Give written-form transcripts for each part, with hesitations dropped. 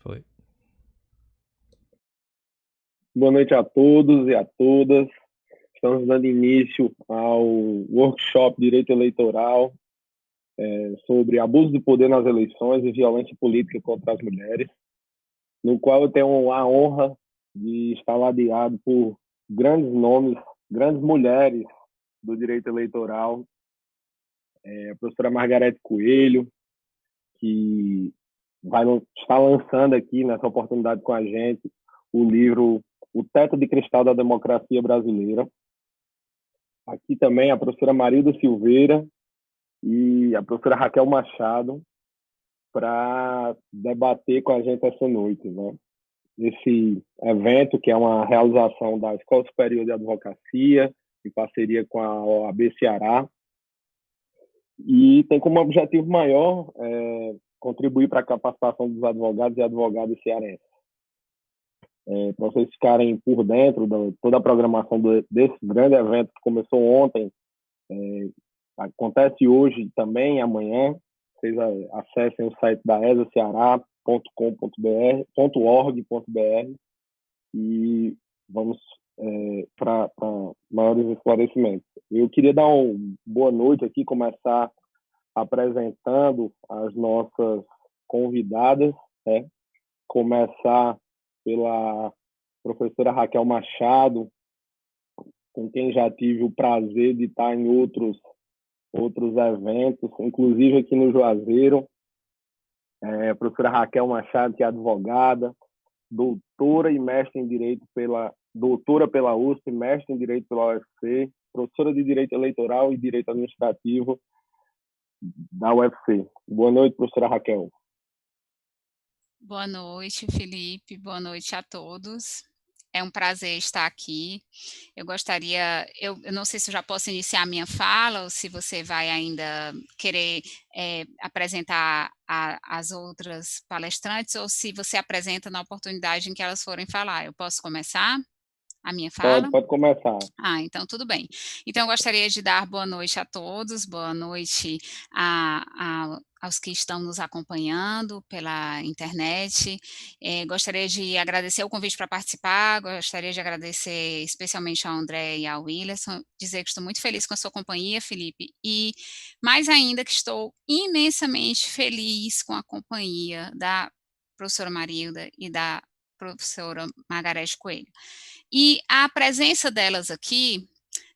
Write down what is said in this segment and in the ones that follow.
Foi. Boa noite a todos e a todas. Estamos dando início ao workshop Direito Eleitoral sobre abuso de poder nas eleições e violência política contra as mulheres, no qual eu tenho a honra de estar ladeado por grandes nomes, grandes mulheres do direito eleitoral, a professora Margarete Coelho, que está lançando aqui nessa oportunidade com a gente o livro O Teto de Cristal da Democracia Brasileira. Aqui também a professora Marilda Silveira e a professora Raquel Machado para debater com a gente essa noite, né? Esse evento, que é uma realização da Escola Superior de Advocacia, em parceria com a OAB Ceará, e tem como objetivo maior contribuir para a capacitação dos advogados e advogadas cearenses. Para vocês ficarem por dentro de toda a programação desse grande evento que começou ontem, acontece hoje também, amanhã. Vocês acessem o site da esaceara.com.br.org.br e vamos para maiores esclarecimentos. Eu queria dar uma boa noite aqui, começar apresentando as nossas convidadas, né? Começar pela professora Raquel Machado, com quem já tive o prazer de estar em outros eventos, inclusive aqui no Juazeiro. A professora Raquel Machado, que é advogada, doutora e mestre em Direito doutora pela USP, mestre em Direito pela UFC, professora de Direito Eleitoral e Direito Administrativo da UFC. Boa noite, professora Raquel. Boa noite, Felipe. Boa noite a todos. É um prazer estar aqui. Eu não sei se eu já posso iniciar a minha fala ou se você vai ainda querer apresentar as outras palestrantes ou se você apresenta na oportunidade em que elas forem falar. Eu posso começar a minha fala? Pode começar. Então tudo bem. Então eu gostaria de dar boa noite a todos, boa noite aos que estão nos acompanhando pela internet. Gostaria de agradecer o convite para participar, gostaria de agradecer especialmente ao André e ao Willerson, dizer que estou muito feliz com a sua companhia, Felipe, e mais ainda que estou imensamente feliz com a companhia da professora Marilda e da professora Margarete Coelho. E a presença delas aqui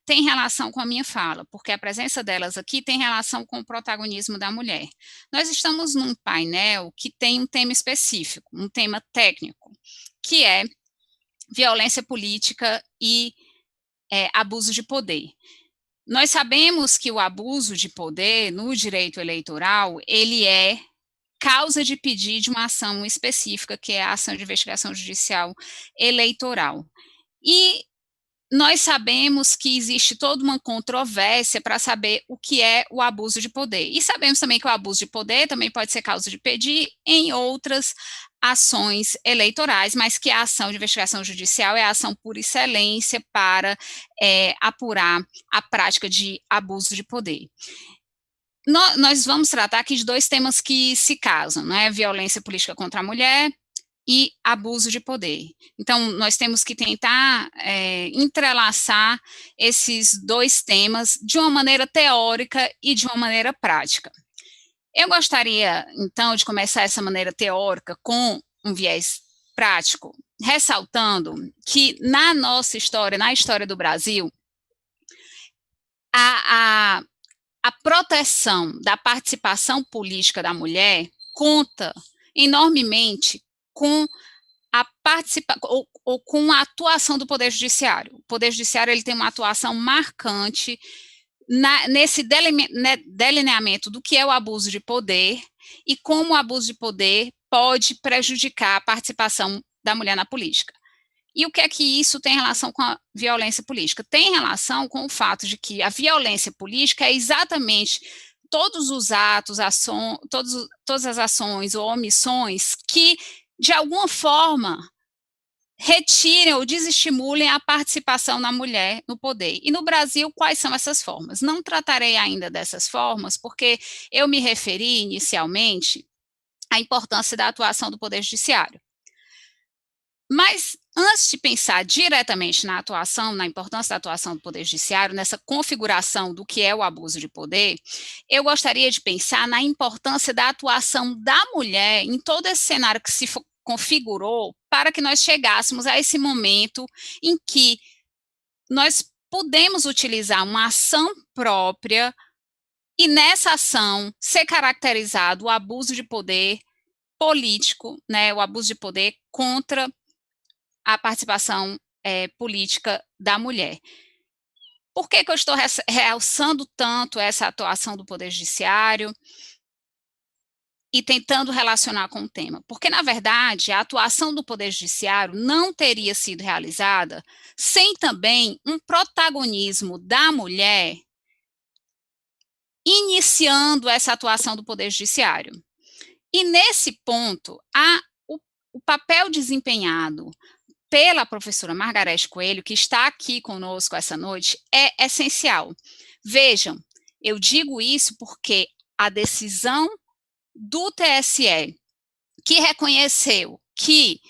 tem relação com a minha fala, porque a presença delas aqui tem relação com o protagonismo da mulher. Nós estamos num painel que tem um tema específico, um tema técnico, que é violência política e abuso de poder. Nós sabemos que o abuso de poder no direito eleitoral, ele é causa de pedido de uma ação específica, que é a ação de investigação judicial eleitoral. E nós sabemos que existe toda uma controvérsia para saber o que é o abuso de poder. E sabemos também que o abuso de poder também pode ser causa de pedir em outras ações eleitorais, mas que a ação de investigação judicial é a ação por excelência para apurar a prática de abuso de poder. Nós vamos tratar aqui de dois temas que se casam, né? Violência política contra a mulher e abuso de poder. Então, nós temos que tentar entrelaçar esses dois temas de uma maneira teórica e de uma maneira prática. Eu gostaria, então, de começar essa maneira teórica com um viés prático, ressaltando que na nossa história, na história do Brasil, a proteção da participação política da mulher conta enormemente com a com a atuação do Poder Judiciário. O Poder Judiciário ele tem uma atuação marcante nesse delineamento do que é o abuso de poder e como o abuso de poder pode prejudicar a participação da mulher na política. E o que é que isso tem relação com a violência política? Tem relação com o fato de que a violência política é exatamente todos os atos, todas as ações ou omissões que, de alguma forma, retirem ou desestimulem a participação da mulher no poder. E no Brasil, quais são essas formas? Não tratarei ainda dessas formas, porque eu me referi inicialmente a importância da atuação do Poder Judiciário. Mas, antes de pensar diretamente na atuação, na importância da atuação do Poder Judiciário, nessa configuração do que é o abuso de poder, eu gostaria de pensar na importância da atuação da mulher em todo esse cenário que se configurou para que nós chegássemos a esse momento em que nós podemos utilizar uma ação própria e nessa ação ser caracterizado o abuso de poder político, né, o abuso de poder contra a participação política da mulher. Por que eu estou realçando tanto essa atuação do Poder Judiciário e tentando relacionar com o tema? Porque, na verdade, a atuação do Poder Judiciário não teria sido realizada sem também um protagonismo da mulher iniciando essa atuação do Poder Judiciário. E, nesse ponto, o papel desempenhado pela professora Margarete Coelho, que está aqui conosco essa noite, é essencial. Vejam, eu digo isso porque a decisão do TSE, que reconheceu que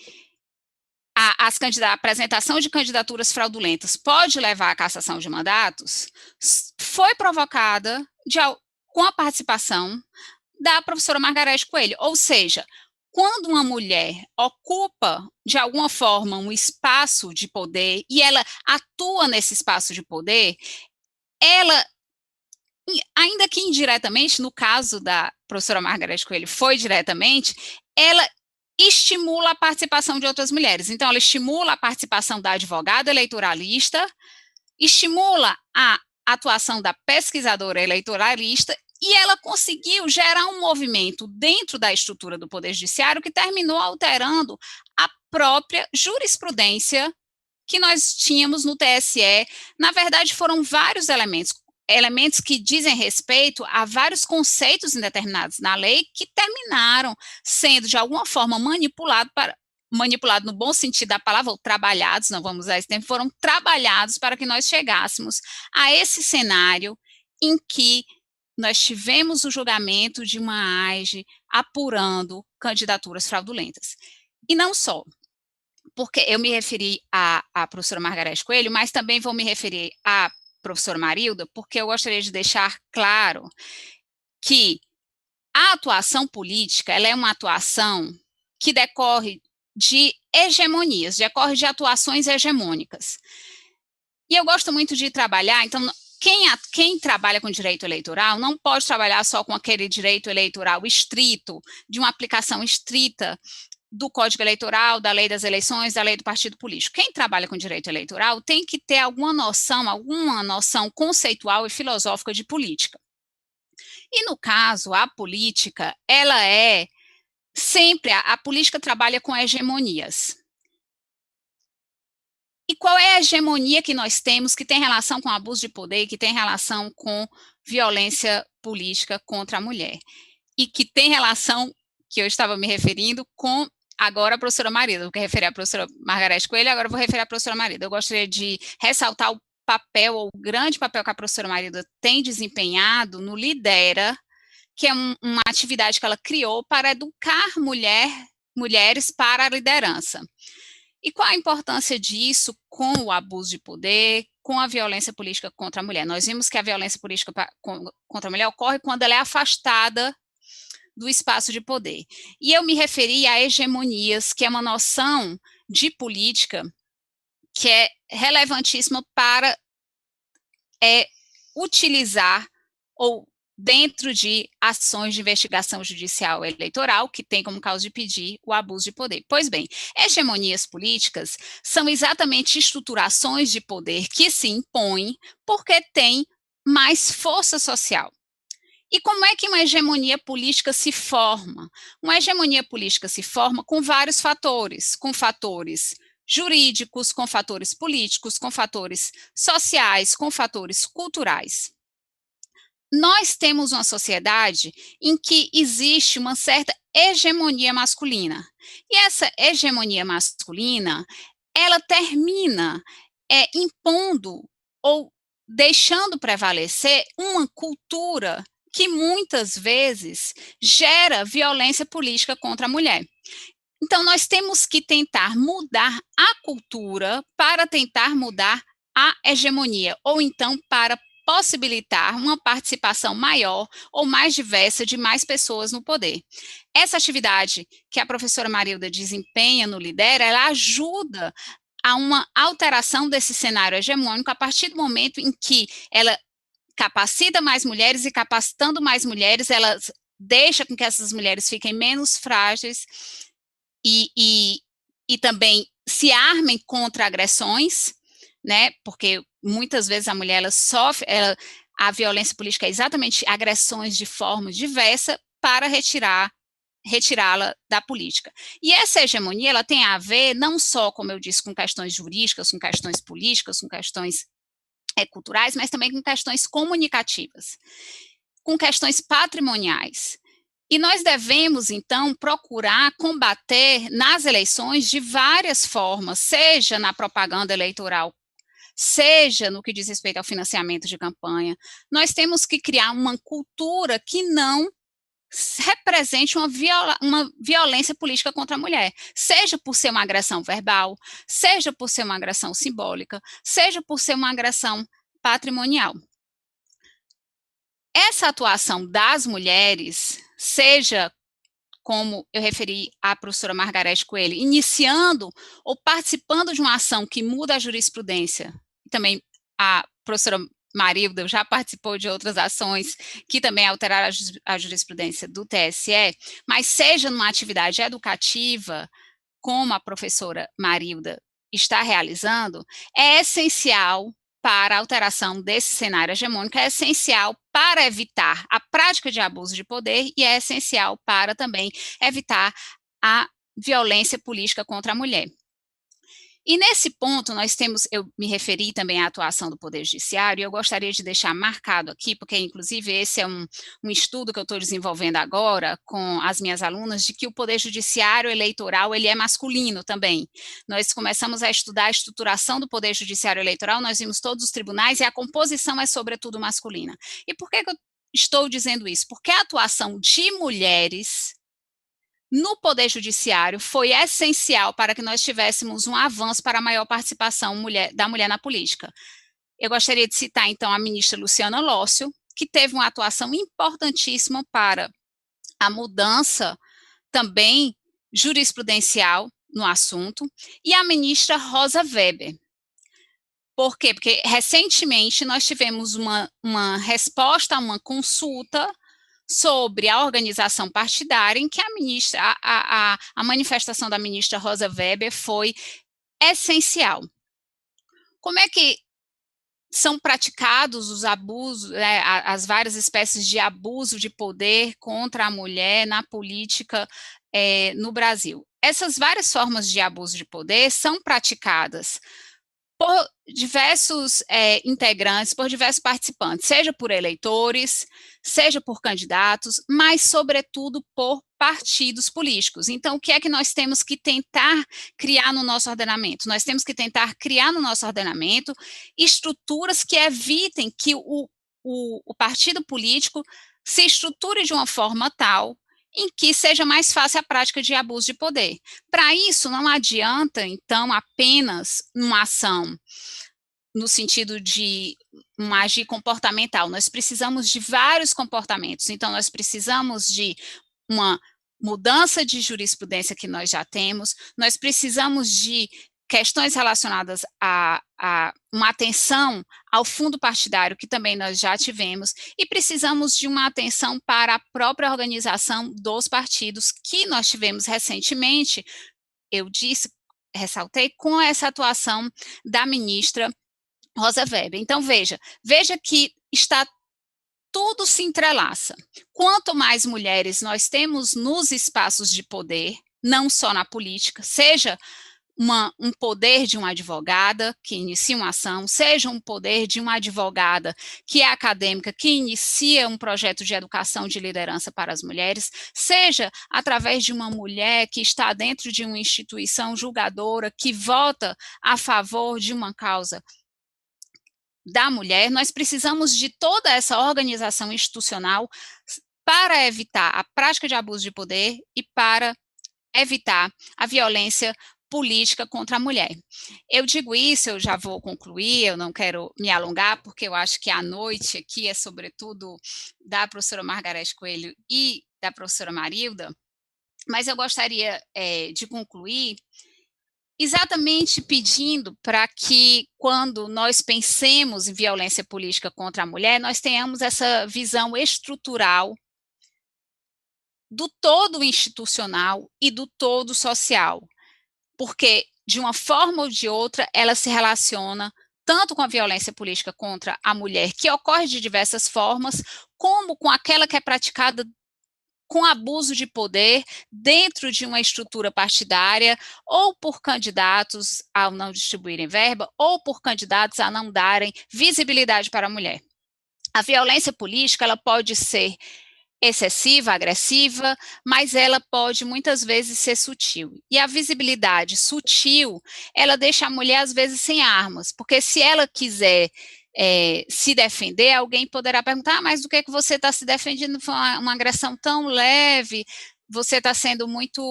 a apresentação de candidaturas fraudulentas pode levar à cassação de mandatos, foi provocada com a participação da professora Margarete Coelho, ou seja, quando uma mulher ocupa, de alguma forma, um espaço de poder e ela atua nesse espaço de poder, ela, ainda que indiretamente, no caso da professora Margarete Coelho foi diretamente, ela estimula a participação de outras mulheres. Então, ela estimula a participação da advogada eleitoralista, estimula a atuação da pesquisadora eleitoralista e ela conseguiu gerar um movimento dentro da estrutura do Poder Judiciário que terminou alterando a própria jurisprudência que nós tínhamos no TSE. Na verdade, foram vários elementos que dizem respeito a vários conceitos indeterminados na lei que terminaram sendo, de alguma forma, manipulado no bom sentido da palavra, ou trabalhados, não vamos usar esse termo, foram trabalhados para que nós chegássemos a esse cenário em que nós tivemos o julgamento de uma AIGE apurando candidaturas fraudulentas. E não só, porque eu me referi à professora Margarete Coelho, mas também vou me referir à professora Marilda, porque eu gostaria de deixar claro que a atuação política, ela é uma atuação que decorre de hegemonias, decorre de atuações hegemônicas. E eu gosto muito de trabalhar, então, quem trabalha com direito eleitoral não pode trabalhar só com aquele direito eleitoral estrito, de uma aplicação estrita do Código Eleitoral, da Lei das Eleições, da Lei do Partido Político. Quem trabalha com direito eleitoral tem que ter alguma noção conceitual e filosófica de política. E, no caso, a política, ela é sempre, a política trabalha com hegemonias. E qual é a hegemonia que nós temos que tem relação com abuso de poder, que tem relação com violência política contra a mulher? E que tem relação, que eu estava me referindo, com agora a professora Marilda, eu quero referir à professora Margarete Coelho, agora eu vou referir à professora Marilda. Eu gostaria de ressaltar o papel, ou o grande papel que a professora Marilda tem desempenhado no Lidera, que é uma atividade que ela criou para educar mulheres para a liderança. E qual a importância disso com o abuso de poder, com a violência política contra a mulher? Nós vimos que a violência política contra a mulher ocorre quando ela é afastada do espaço de poder. E eu me referi a hegemonias, que é uma noção de política que é relevantíssima para utilizar ou dentro de ações de investigação judicial eleitoral, que tem como causa de pedir o abuso de poder. Pois bem, hegemonias políticas são exatamente estruturações de poder que se impõem porque têm mais força social. E como é que uma hegemonia política se forma? Uma hegemonia política se forma com vários fatores, com fatores jurídicos, com fatores políticos, com fatores sociais, com fatores culturais. Nós temos uma sociedade em que existe uma certa hegemonia masculina. E essa hegemonia masculina, ela termina impondo ou deixando prevalecer uma cultura que muitas vezes gera violência política contra a mulher. Então, nós temos que tentar mudar a cultura para tentar mudar a hegemonia, ou então para possibilitar uma participação maior ou mais diversa de mais pessoas no poder. Essa atividade que a professora Marilda desempenha no Lidera, ela ajuda a uma alteração desse cenário hegemônico a partir do momento em que ela capacita mais mulheres, e capacitando mais mulheres, ela deixa com que essas mulheres fiquem menos frágeis e também se armem contra agressões, né, porque muitas vezes a mulher ela sofre, a violência política é exatamente agressões de forma diversa para retirá-la da política. E essa hegemonia, ela tem a ver não só, como eu disse, com questões jurídicas, com questões políticas, com questões culturais, mas também com questões comunicativas, com questões patrimoniais. E nós devemos, então, procurar combater nas eleições de várias formas, seja na propaganda eleitoral, seja no que diz respeito ao financiamento de campanha. Nós temos que criar uma cultura que não represente uma violência política contra a mulher, seja por ser uma agressão verbal, seja por ser uma agressão simbólica, seja por ser uma agressão patrimonial. Essa atuação das mulheres, seja como eu referi à professora Margarete Coelho, iniciando ou participando de uma ação que muda a jurisprudência, também a professora Marilda já participou de outras ações que também alteraram a jurisprudência do TSE, mas seja numa atividade educativa, como a professora Marilda está realizando, é essencial para a alteração desse cenário hegemônico, é essencial para evitar a prática de abuso de poder e é essencial para também evitar a violência política contra a mulher. E nesse ponto nós temos, eu me referi também à atuação do Poder Judiciário, e eu gostaria de deixar marcado aqui, porque inclusive esse é um estudo que eu estou desenvolvendo agora com as minhas alunas, de que o Poder Judiciário eleitoral, ele é masculino também. Nós começamos a estudar a estruturação do Poder Judiciário eleitoral, nós vimos todos os tribunais e a composição é sobretudo masculina. E por que eu estou dizendo isso? Porque a atuação de mulheres no Poder Judiciário foi essencial para que nós tivéssemos um avanço para a maior participação da mulher na política. Eu gostaria de citar, então, a ministra Luciana Lócio, que teve uma atuação importantíssima para a mudança também jurisprudencial no assunto, e a ministra Rosa Weber. Por quê? Porque recentemente nós tivemos uma resposta a uma consulta sobre a organização partidária, em que a manifestação da ministra Rosa Weber foi essencial. Como é que são praticados os abusos, as várias espécies de abuso de poder contra a mulher na política no Brasil? Essas várias formas de abuso de poder são praticadas por diversos integrantes, por diversos participantes, seja por eleitores, seja por candidatos, mas, sobretudo, por partidos políticos. Então, o que é que nós temos que tentar criar no nosso ordenamento? Nós temos que tentar criar no nosso ordenamento estruturas que evitem que o partido político se estruture de uma forma tal em que seja mais fácil a prática de abuso de poder. Para isso, não adianta, então, apenas uma ação no sentido de uma agir comportamental. Nós precisamos de vários comportamentos. Então, nós precisamos de uma mudança de jurisprudência que nós já temos, nós precisamos de questões relacionadas a uma atenção ao fundo partidário, que também nós já tivemos, e precisamos de uma atenção para a própria organização dos partidos, que nós tivemos recentemente, eu ressaltei, com essa atuação da ministra Rosa Weber. Então, veja que tudo se entrelaça. Quanto mais mulheres nós temos nos espaços de poder, não só na política, seja um poder de uma advogada que inicia uma ação, seja um poder de uma advogada que é acadêmica, que inicia um projeto de educação de liderança para as mulheres, seja através de uma mulher que está dentro de uma instituição julgadora que vota a favor de uma causa da mulher, nós precisamos de toda essa organização institucional para evitar a prática de abuso de poder e para evitar a violência política contra a mulher. Eu digo isso, eu já vou concluir, eu não quero me alongar, porque eu acho que a noite aqui é sobretudo da professora Margarete Coelho e da professora Marilda, mas eu gostaria de concluir exatamente pedindo para que, quando nós pensemos em violência política contra a mulher, nós tenhamos essa visão estrutural do todo institucional e do todo social, porque, de uma forma ou de outra, ela se relaciona tanto com a violência política contra a mulher, que ocorre de diversas formas, como com aquela que é praticada com abuso de poder dentro de uma estrutura partidária, ou por candidatos a não distribuírem verba, ou por candidatos a não darem visibilidade para a mulher. A violência política, ela pode ser excessiva, agressiva, mas ela pode muitas vezes ser sutil. E a visibilidade sutil, ela deixa a mulher às vezes sem armas, porque se ela quiser se defender, alguém poderá perguntar, mas do que você está se defendendo? Foi uma agressão tão leve, você está sendo muito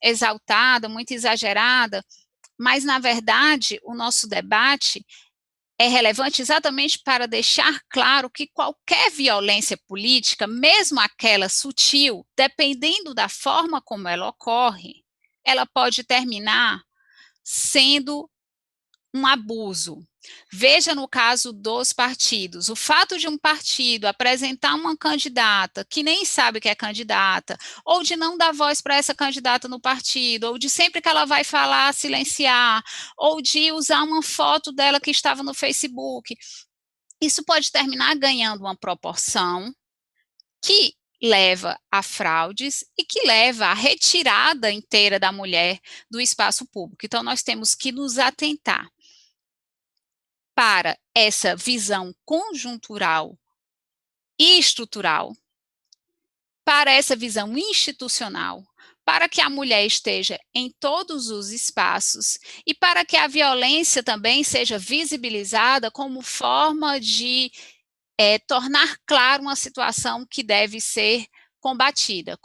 exaltada, muito exagerada, mas na verdade o nosso debate é relevante exatamente para deixar claro que qualquer violência política, mesmo aquela sutil, dependendo da forma como ela ocorre, ela pode terminar sendo um abuso. Veja no caso dos partidos, o fato de um partido apresentar uma candidata que nem sabe que é candidata, ou de não dar voz para essa candidata no partido, ou de sempre que ela vai falar, silenciar, ou de usar uma foto dela que estava no Facebook, isso pode terminar ganhando uma proporção que leva a fraudes e que leva à retirada inteira da mulher do espaço público. Então, nós temos que nos atentar para essa visão conjuntural e estrutural, para essa visão institucional, para que a mulher esteja em todos os espaços e para que a violência também seja visibilizada como forma de tornar claro uma situação que deve ser combatida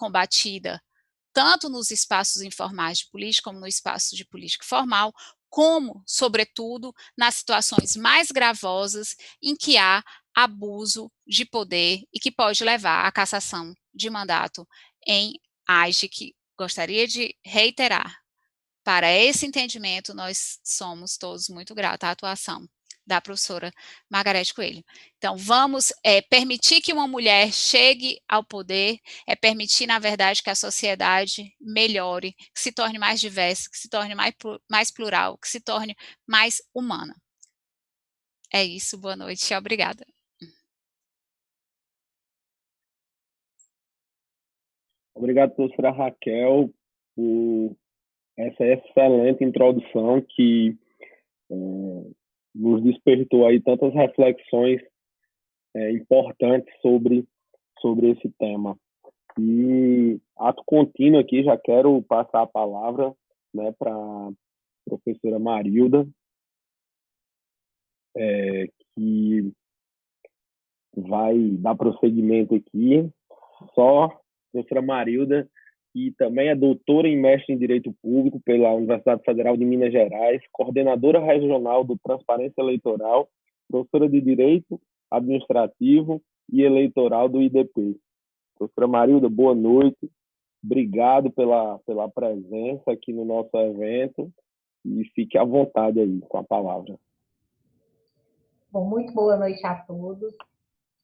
tanto nos espaços informais de política, como no espaço de política formal, como, sobretudo, nas situações mais gravosas em que há abuso de poder e que pode levar à cassação de mandato em AGE, que gostaria de reiterar. Para esse entendimento, nós somos todos muito gratos à atuação da professora Margarete Coelho. Então, vamos permitir que uma mulher chegue ao poder, permitir, na verdade, que a sociedade melhore, que se torne mais diversa, que se torne mais plural, que se torne mais humana. É isso, boa noite e obrigada. Obrigado, professora Raquel, por essa excelente introdução que nos despertou aí tantas reflexões importantes sobre esse tema. E ato contínuo aqui, já quero passar a palavra, né, para a professora Marilda, que vai dar prosseguimento aqui. Só professora Marilda, que também é doutora e mestre em Direito Público pela Universidade Federal de Minas Gerais, coordenadora regional do Transparência Eleitoral, professora de Direito Administrativo e Eleitoral do IDP. Professora Marilda, boa noite. Obrigado pela presença aqui no nosso evento e fique à vontade aí com a palavra. Bom, muito boa noite a todos.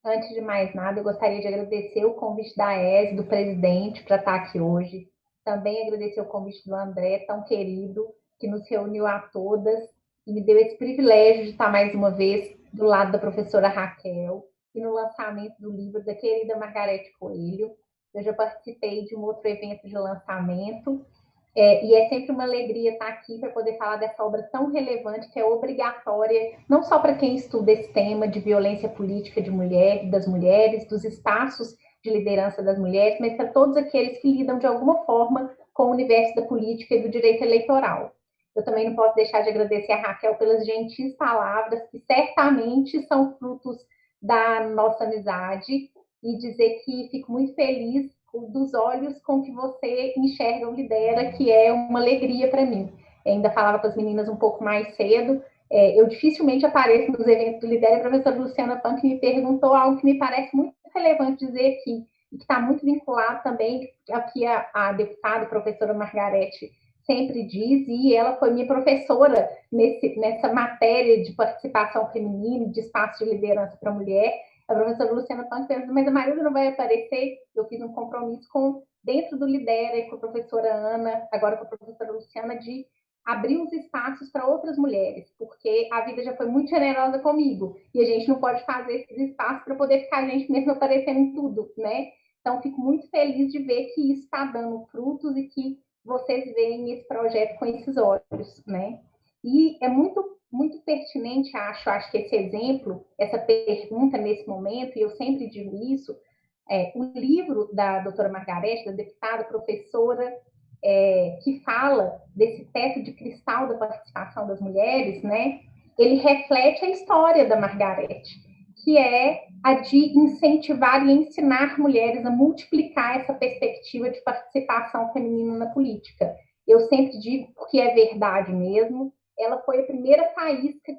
Antes de mais nada, eu gostaria de agradecer o convite da ESE, do presidente, para estar aqui hoje. Também agradecer o convite do André, tão querido, que nos reuniu a todas e me deu esse privilégio de estar mais uma vez do lado da professora Raquel e no lançamento do livro da querida Margarete Coelho. Eu já participei de um outro evento de lançamento e é sempre uma alegria estar aqui para poder falar dessa obra tão relevante que é obrigatória, não só para quem estuda esse tema de violência política de mulher, das mulheres, dos espaços de liderança das mulheres, mas para todos aqueles que lidam de alguma forma com o universo da política e do direito eleitoral. Eu também não posso deixar de agradecer a Raquel pelas gentis palavras, que certamente são frutos da nossa amizade, e dizer que fico muito feliz dos olhos com que você enxerga o Lidera, que é uma alegria para mim. Eu ainda falava com as meninas um pouco mais cedo, eu dificilmente apareço nos eventos do Lidera, e a professora Luciana Punk me perguntou algo que me parece muito relevante dizer aqui, e que está muito vinculado também ao que a deputada, a professora Margarete, sempre diz, e ela foi minha professora nessa matéria de participação feminina, de espaço de liderança para a mulher. A professora Luciana Punk perguntou, mas a Marília não vai aparecer? Eu fiz um compromisso dentro do Lidera, com a professora Ana, agora com a professora Luciana, de abrir os espaços para outras mulheres, porque a vida já foi muito generosa comigo, e a gente não pode fazer esses espaços para poder ficar a gente mesmo aparecendo em tudo, né? Então, fico muito feliz de ver que isso está dando frutos e que vocês veem esse projeto com esses olhos, né? E é muito, muito pertinente, acho que esse exemplo, essa pergunta nesse momento, e eu sempre digo isso, o livro da doutora Margarete, da deputada, professora, que fala desse teto de cristal da participação das mulheres, né? Ele reflete a história da Margarete, que é a de incentivar e ensinar mulheres a multiplicar essa perspectiva de participação feminina na política. Eu sempre digo, porque é verdade mesmo, ela foi a primeira faísca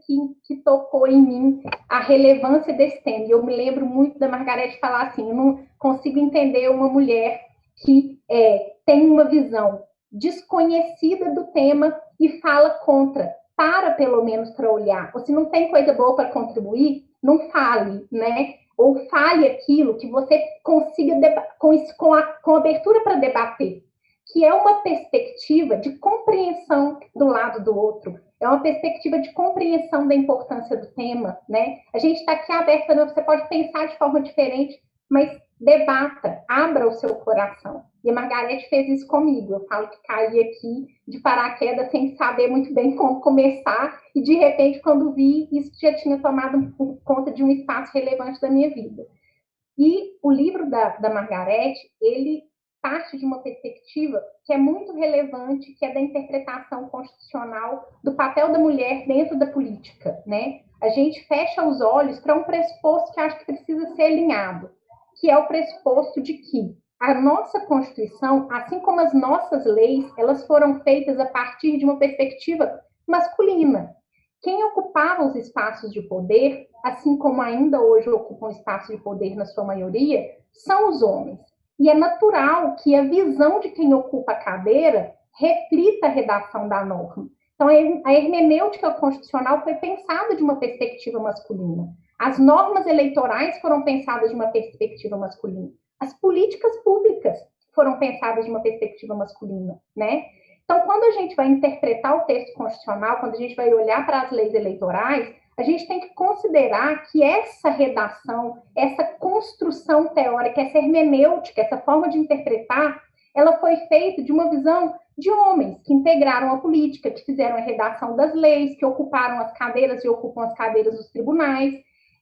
que tocou em mim a relevância desse tema. E eu me lembro muito da Margarete falar assim, eu não consigo entender uma mulher que tem uma visão desconhecida do tema e fala contra. Para, pelo menos, para olhar. Ou se não tem coisa boa para contribuir, não fale, né? Ou fale aquilo que você consiga, com abertura para debater, que é uma perspectiva de compreensão do lado do outro, é uma perspectiva de compreensão da importância do tema, né? A gente está aqui aberto, você pode pensar de forma diferente, mas debata, abra o seu coração. E a Margarete fez isso comigo. Eu falo que caí aqui de paraquedas sem saber muito bem como começar, e de repente, quando vi, isso já tinha tomado conta de um espaço relevante da minha vida. E o livro da Margarete, ele parte de uma perspectiva que é muito relevante, que é da interpretação constitucional do papel da mulher dentro da política, né? A gente fecha os olhos para um pressuposto que acho que precisa ser alinhado, que é o pressuposto de que a nossa Constituição, assim como as nossas leis, elas foram feitas a partir de uma perspectiva masculina. Quem ocupava os espaços de poder, assim como ainda hoje ocupam espaços de poder na sua maioria, são os homens. E é natural que a visão de quem ocupa a cadeira reflita a redação da norma. Então, a hermenêutica constitucional foi pensada de uma perspectiva masculina. As normas eleitorais foram pensadas de uma perspectiva masculina. As políticas públicas foram pensadas de uma perspectiva masculina, né? Então, quando a gente vai interpretar o texto constitucional, quando a gente vai olhar para as leis eleitorais, a gente tem que considerar que essa redação, essa construção teórica, essa hermenêutica, essa forma de interpretar, ela foi feita de uma visão de homens que integraram a política, que fizeram a redação das leis, que ocuparam as cadeiras e ocupam as cadeiras dos tribunais.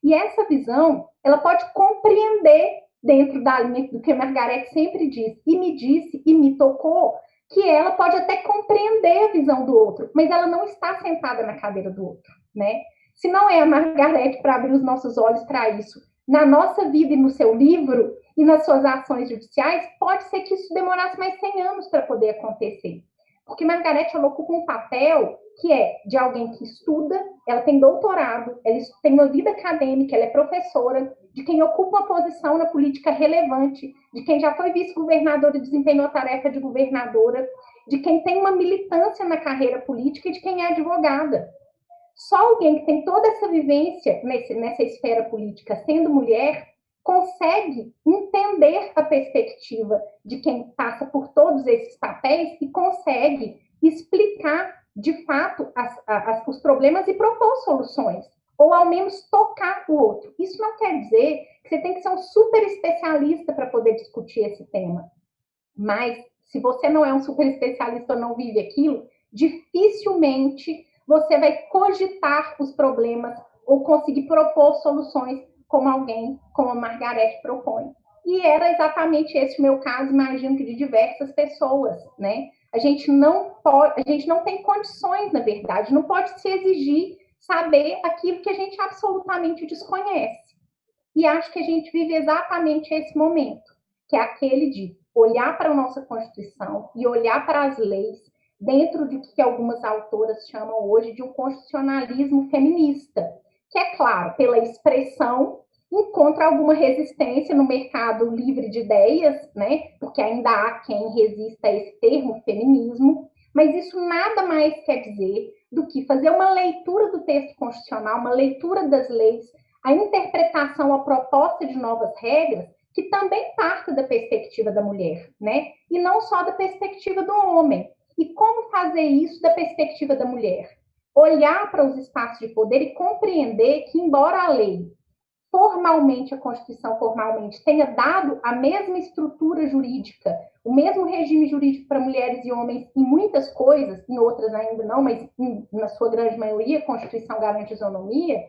E essa visão, ela pode compreender dentro da linha do que a Margarete sempre diz, e me disse, e me tocou, que ela pode até compreender a visão do outro, mas ela não está sentada na cadeira do outro, né? Se não é a Margarete para abrir os nossos olhos para isso, na nossa vida e no seu livro, e nas suas ações judiciais, pode ser que isso demorasse mais 100 anos para poder acontecer. Porque Margarete, ela ocupa um papel que é de alguém que estuda, ela tem doutorado, ela tem uma vida acadêmica, ela é professora, de quem ocupa uma posição na política relevante, de quem já foi vice-governadora e desempenhou a tarefa de governadora, de quem tem uma militância na carreira política e de quem é advogada. Só alguém que tem toda essa vivência nessa esfera política, sendo mulher, consegue entender a perspectiva de quem passa por todos esses papéis e consegue explicar, de fato, os problemas e propor soluções, ou ao menos tocar o outro. Isso não quer dizer que você tem que ser um super especialista para poder discutir esse tema, mas se você não é um super especialista ou não vive aquilo, dificilmente você vai cogitar os problemas ou conseguir propor soluções como alguém, como a Margarete propõe. E era exatamente esse o meu caso, imagino que de diversas pessoas, né? A gente não a gente não tem condições, na verdade, não pode se exigir saber aquilo que a gente absolutamente desconhece. E acho que a gente vive exatamente esse momento, que é aquele de olhar para a nossa Constituição e olhar para as leis dentro de que algumas autoras chamam hoje de um constitucionalismo feminista, que é claro, pela expressão, encontra alguma resistência no mercado livre de ideias, né? Porque ainda há quem resista a esse termo feminismo, mas isso nada mais quer dizer do que fazer uma leitura do texto constitucional, uma leitura das leis, a interpretação, a proposta de novas regras, que também parte da perspectiva da mulher, né? E não só da perspectiva do homem. E como fazer isso da perspectiva da mulher? Olhar para os espaços de poder e compreender que, embora a lei formalmente, a Constituição formalmente tenha dado a mesma estrutura jurídica, o mesmo regime jurídico para mulheres e homens em muitas coisas, em outras ainda não, mas na sua grande maioria a Constituição garante isonomia,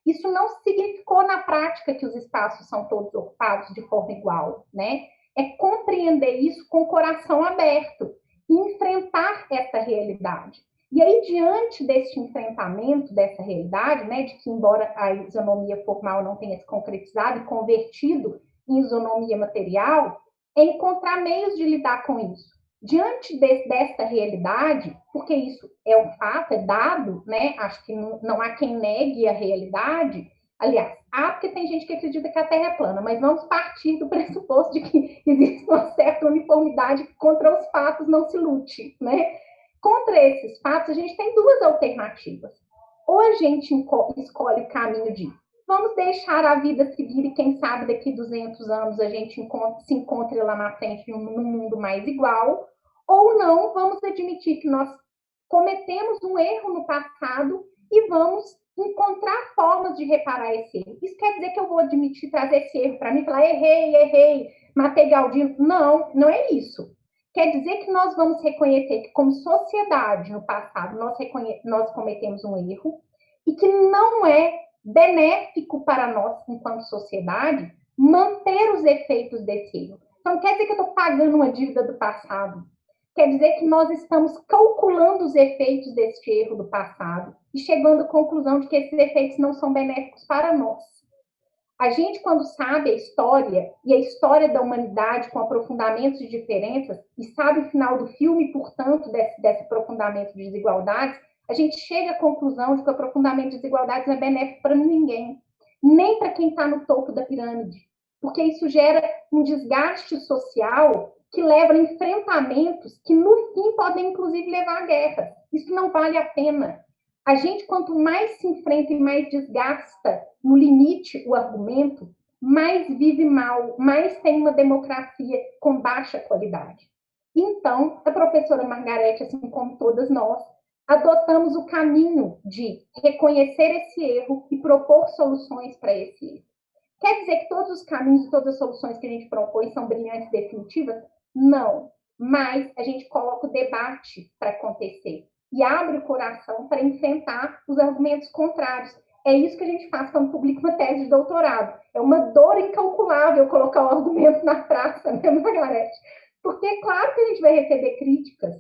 isso não significou na prática que os espaços são todos ocupados de forma igual, né? É compreender isso com o coração aberto e enfrentar essa realidade. E aí, diante desse enfrentamento, dessa realidade, né, de que, embora a isonomia formal não tenha se concretizado e convertido em isonomia material, é encontrar meios de lidar com isso. Diante desta realidade, porque isso é um fato, é dado, né, acho que não há quem negue a realidade, aliás, há porque tem gente que acredita que a Terra é plana, mas vamos partir do pressuposto de que existe uma certa uniformidade que contra os fatos não se lute, né? Contra esses fatos, a gente tem duas alternativas. Ou a gente escolhe o caminho de vamos deixar a vida seguir e quem sabe daqui 200 anos a gente se encontre lá na frente num mundo mais igual, ou não, vamos admitir que nós cometemos um erro no passado e vamos encontrar formas de reparar esse erro. Isso quer dizer que eu vou admitir, trazer esse erro para mim e falar, errei, matei Galdino. Não, não é isso. Quer dizer que nós vamos reconhecer que, como sociedade, no passado, nós cometemos um erro e que não é benéfico para nós, enquanto sociedade, manter os efeitos desse erro. Então, quer dizer que eu estou pagando uma dívida do passado. Quer dizer que nós estamos calculando os efeitos deste erro do passado e chegando à conclusão de que esses efeitos não são benéficos para nós. A gente, quando sabe a história, e a história da humanidade com aprofundamentos de diferenças, e sabe o final do filme, portanto, desse aprofundamento de desigualdades, a gente chega à conclusão de que o aprofundamento de desigualdades não é benéfico para ninguém, nem para quem está no topo da pirâmide, porque isso gera um desgaste social que leva a enfrentamentos que, no fim, podem, inclusive, levar à guerra. Isso não vale a pena. A gente, quanto mais se enfrenta e mais desgasta no limite o argumento, mais vive mal, mais tem uma democracia com baixa qualidade. Então, a professora Margarete, assim como todas nós, adotamos o caminho de reconhecer esse erro e propor soluções para esse erro. Quer dizer que todos os caminhos e todas as soluções que a gente propõe são brilhantes e definitivas? Não. Mas a gente coloca o debate para acontecer e abre o coração para enfrentar os argumentos contrários. É isso que a gente faz quando publica uma tese de doutorado. É uma dor incalculável colocar o argumento na praça, né, Margarete? Porque é claro que a gente vai receber críticas,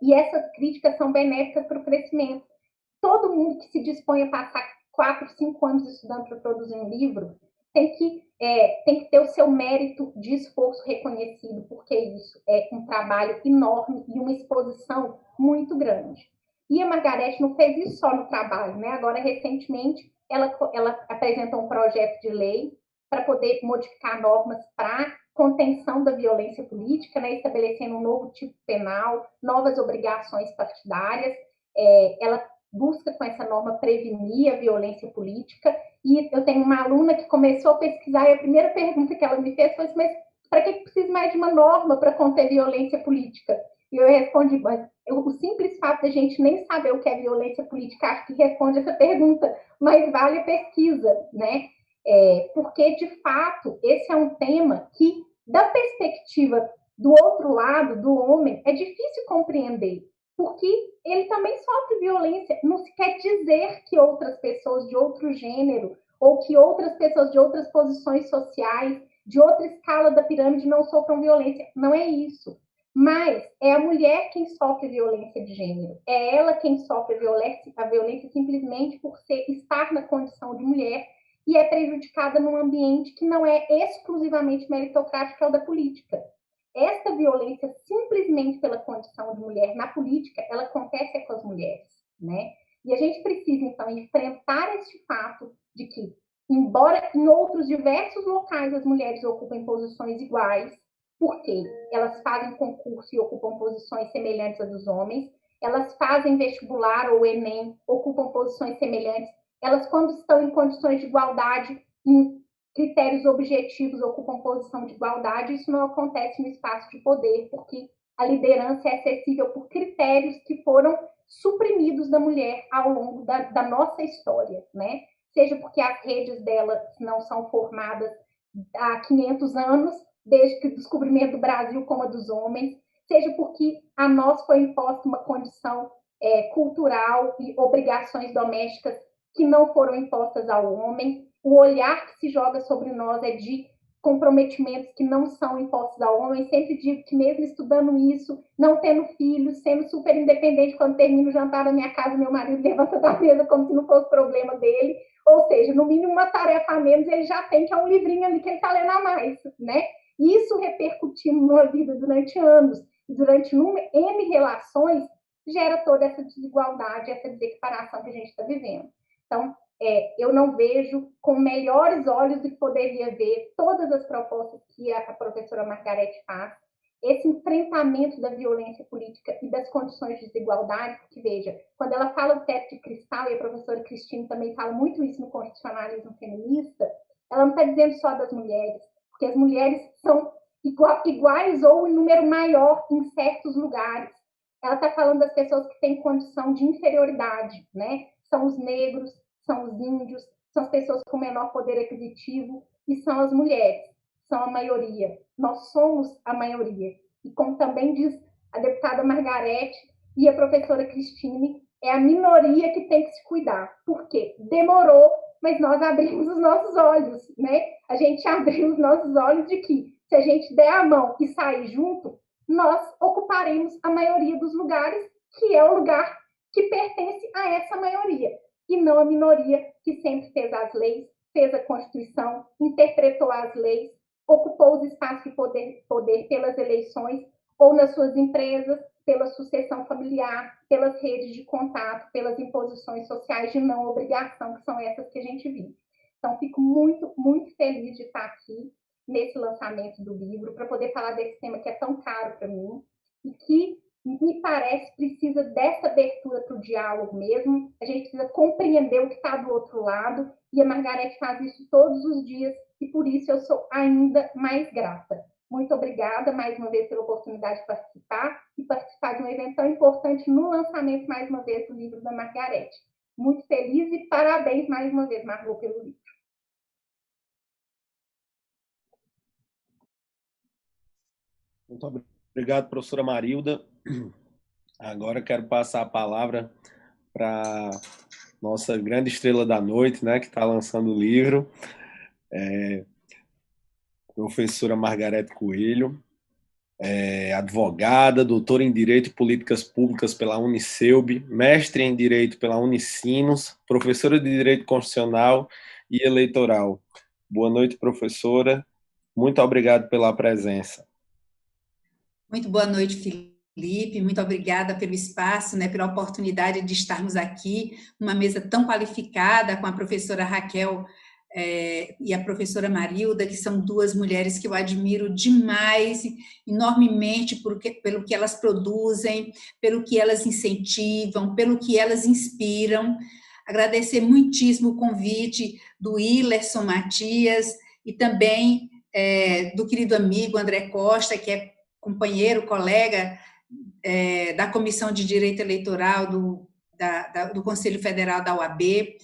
e essas críticas são benéficas para o crescimento. Todo mundo que se dispõe a passar 4, 5 anos estudando para produzir um livro tem que ter o seu mérito de esforço reconhecido, porque isso é um trabalho enorme e uma exposição muito grande. E a Margarete não fez isso só no trabalho, né? Agora, recentemente, ela apresentou um projeto de lei para poder modificar normas para contenção da violência política, né? Estabelecendo um novo tipo penal, novas obrigações partidárias. Ela busca com essa norma prevenir a violência política. E eu tenho uma aluna que começou a pesquisar e a primeira pergunta que ela me fez foi: mas para que precisa mais de uma norma para conter violência política? E eu respondi: mas o simples fato da gente nem saber o que é violência política, acho que responde essa pergunta, mas vale a pesquisa, né? Porque, de fato, esse é um tema que, da perspectiva do outro lado, do homem, é difícil compreender, porque ele também sofre violência. Não se quer dizer que outras pessoas de outro gênero ou que outras pessoas de outras posições sociais, de outra escala da pirâmide, não sofram violência. Não é isso. Mas é a mulher quem sofre violência de gênero. É ela quem sofre a violência simplesmente por estar na condição de mulher e é prejudicada num ambiente que não é exclusivamente meritocrático, é o da política. Essa violência, simplesmente pela condição de mulher na política, ela acontece com as mulheres, né? E a gente precisa, então, enfrentar este fato de que, embora em outros diversos locais as mulheres ocupem posições iguais, porque elas fazem concurso e ocupam posições semelhantes às dos homens, elas fazem vestibular ou Enem, ocupam posições semelhantes, elas, quando estão em condições de igualdade, em critérios objetivos, ocupam posição de igualdade, isso não acontece no espaço de poder, porque a liderança é acessível por critérios que foram suprimidos da mulher ao longo da nossa história, né? Seja porque as redes delas não são formadas há 500 anos, desde o descobrimento do Brasil como a dos homens, seja porque a nós foi imposta uma condição cultural e obrigações domésticas que não foram impostas ao homem. O olhar que se joga sobre nós é de comprometimentos que não são impostos ao homem. Sempre digo que mesmo estudando isso, não tendo filhos, sendo super independente, quando termino o jantar na minha casa, meu marido levanta da mesa como se não fosse problema dele. Ou seja, no mínimo uma tarefa a menos ele já tem, que é um livrinho ali que ele está lendo a mais, né? Isso repercutindo na vida durante anos, e durante N relações, gera toda essa desigualdade, essa desequiparação que a gente está vivendo. Então, eu não vejo com melhores olhos do que poderia ver todas as propostas que a professora Margarete faz, esse enfrentamento da violência política e das condições de desigualdade, porque, veja, quando ela fala do teto de cristal, e a professora Cristine também fala muito isso no constitucionalismo feminista, ela não está dizendo só das mulheres, porque as mulheres são iguais ou em número maior em certos lugares. Ela está falando das pessoas que têm condição de inferioridade, né? São os negros, são os índios, são as pessoas com menor poder aquisitivo e são as mulheres, são a maioria. Nós somos a maioria. E como também diz a deputada Margarete e a professora Cristine, é a minoria que tem que se cuidar. Por quê? Demorou, mas nós abrimos os nossos olhos, né? A gente abriu os nossos olhos de que, se a gente der a mão e sair junto, nós ocuparemos a maioria dos lugares, que é o lugar que pertence a essa maioria, e não a minoria que sempre fez as leis, fez a Constituição, interpretou as leis, ocupou os espaços de poder pelas eleições ou nas suas empresas, pela sucessão familiar, pelas redes de contato, pelas imposições sociais de não obrigação, que são essas que a gente vive. Então, fico muito, muito feliz de estar aqui nesse lançamento do livro, para poder falar desse tema que é tão caro para mim e que, me parece, precisa dessa abertura para o diálogo mesmo. A gente precisa compreender o que está do outro lado, e a Margarete faz isso todos os dias, e por isso eu sou ainda mais grata. Muito obrigada mais uma vez pela oportunidade de participar e participar de um evento tão importante no lançamento, mais uma vez, do livro da Margarete. Muito feliz e parabéns mais uma vez, Margot, pelo livro. Muito obrigado, professora Marilda. Agora quero passar a palavra para nossa grande estrela da noite, né, que está lançando o livro, professora Margarete Coelho, advogada, doutora em Direito e Políticas Públicas pela Unicelb, mestre em Direito pela Unicinos, professora de Direito Constitucional e Eleitoral. Boa noite, professora. Muito obrigado pela presença. Muito boa noite, Felipe. Muito obrigada pelo espaço, né, pela oportunidade de estarmos aqui, numa mesa tão qualificada, com a professora Raquel e a professora Marilda, que são duas mulheres que eu admiro demais, enormemente, pelo que elas produzem, pelo que elas incentivam, pelo que elas inspiram. Agradecer muitíssimo o convite do Ilerson Matias e também do querido amigo André Costa, que é companheiro, colega da Comissão de Direito Eleitoral do Conselho Federal da UAB.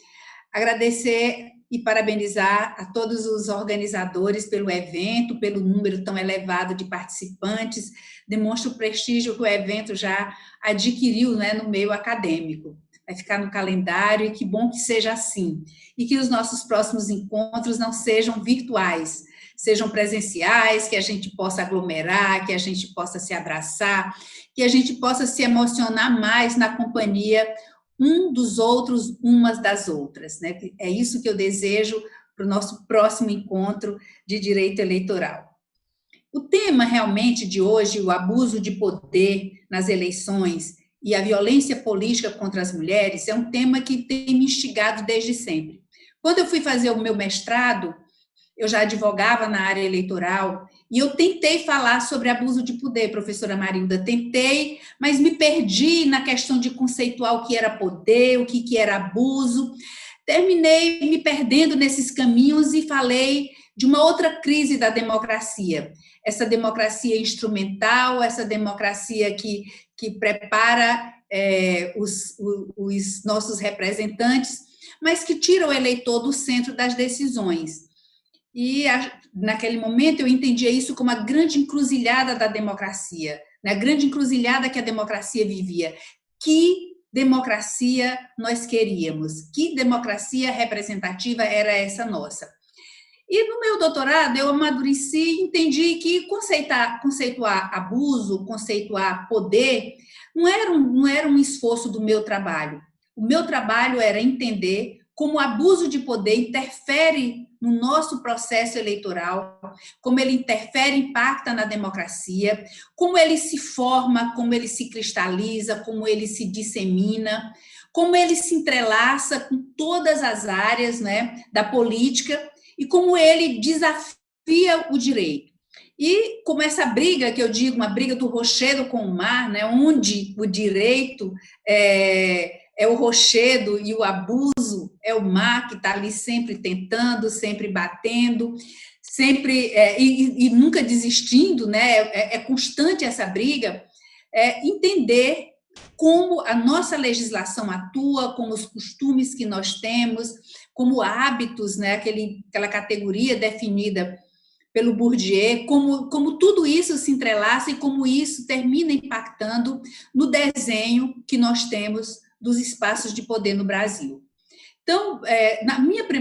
Agradecer e parabenizar a todos os organizadores pelo evento, pelo número tão elevado de participantes, demonstra o prestígio que o evento já adquiriu, né, no meio acadêmico. Vai ficar no calendário, e que bom que seja assim. E que os nossos próximos encontros não sejam virtuais, sejam presenciais, que a gente possa aglomerar, que a gente possa se abraçar, que a gente possa se emocionar mais na companhia um dos outros, umas das outras, né? É isso que eu desejo para o nosso próximo encontro de direito eleitoral. O tema realmente de hoje, o abuso de poder nas eleições e a violência política contra as mulheres, é um tema que tem me instigado desde sempre. Quando eu fui fazer o meu mestrado, eu já advogava na área eleitoral, e eu tentei falar sobre abuso de poder, professora Marilda, tentei, mas me perdi na questão de conceituar o que era poder, o que era abuso. Terminei me perdendo nesses caminhos e falei de uma outra crise da democracia, essa democracia instrumental, essa democracia que prepara os nossos representantes, mas que tira o eleitor do centro das decisões. E naquele momento eu entendia isso como a grande encruzilhada da democracia, né? A grande encruzilhada que a democracia vivia. Que democracia nós queríamos? Que democracia representativa era essa nossa? E no meu doutorado eu amadureci e entendi que conceituar abuso, conceituar poder, não era um esforço do meu trabalho. O meu trabalho era entender como o abuso de poder interfere no nosso processo eleitoral, como ele interfere, impacta na democracia, como ele se forma, como ele se cristaliza, como ele se dissemina, como ele se entrelaça com todas as áreas, né, da política e como ele desafia o direito. E como essa briga, que eu digo, uma briga do rochedo com o mar, né, onde o direito é o rochedo e o abuso é o mar que está ali sempre tentando, sempre batendo, sempre e nunca desistindo, né? É constante essa briga. Entender como a nossa legislação atua, como os costumes que nós temos, como hábitos, né? Aquela categoria definida pelo Bourdieu, como tudo isso se entrelaça e como isso termina impactando no desenho que nós temos dos espaços de poder no Brasil. Então,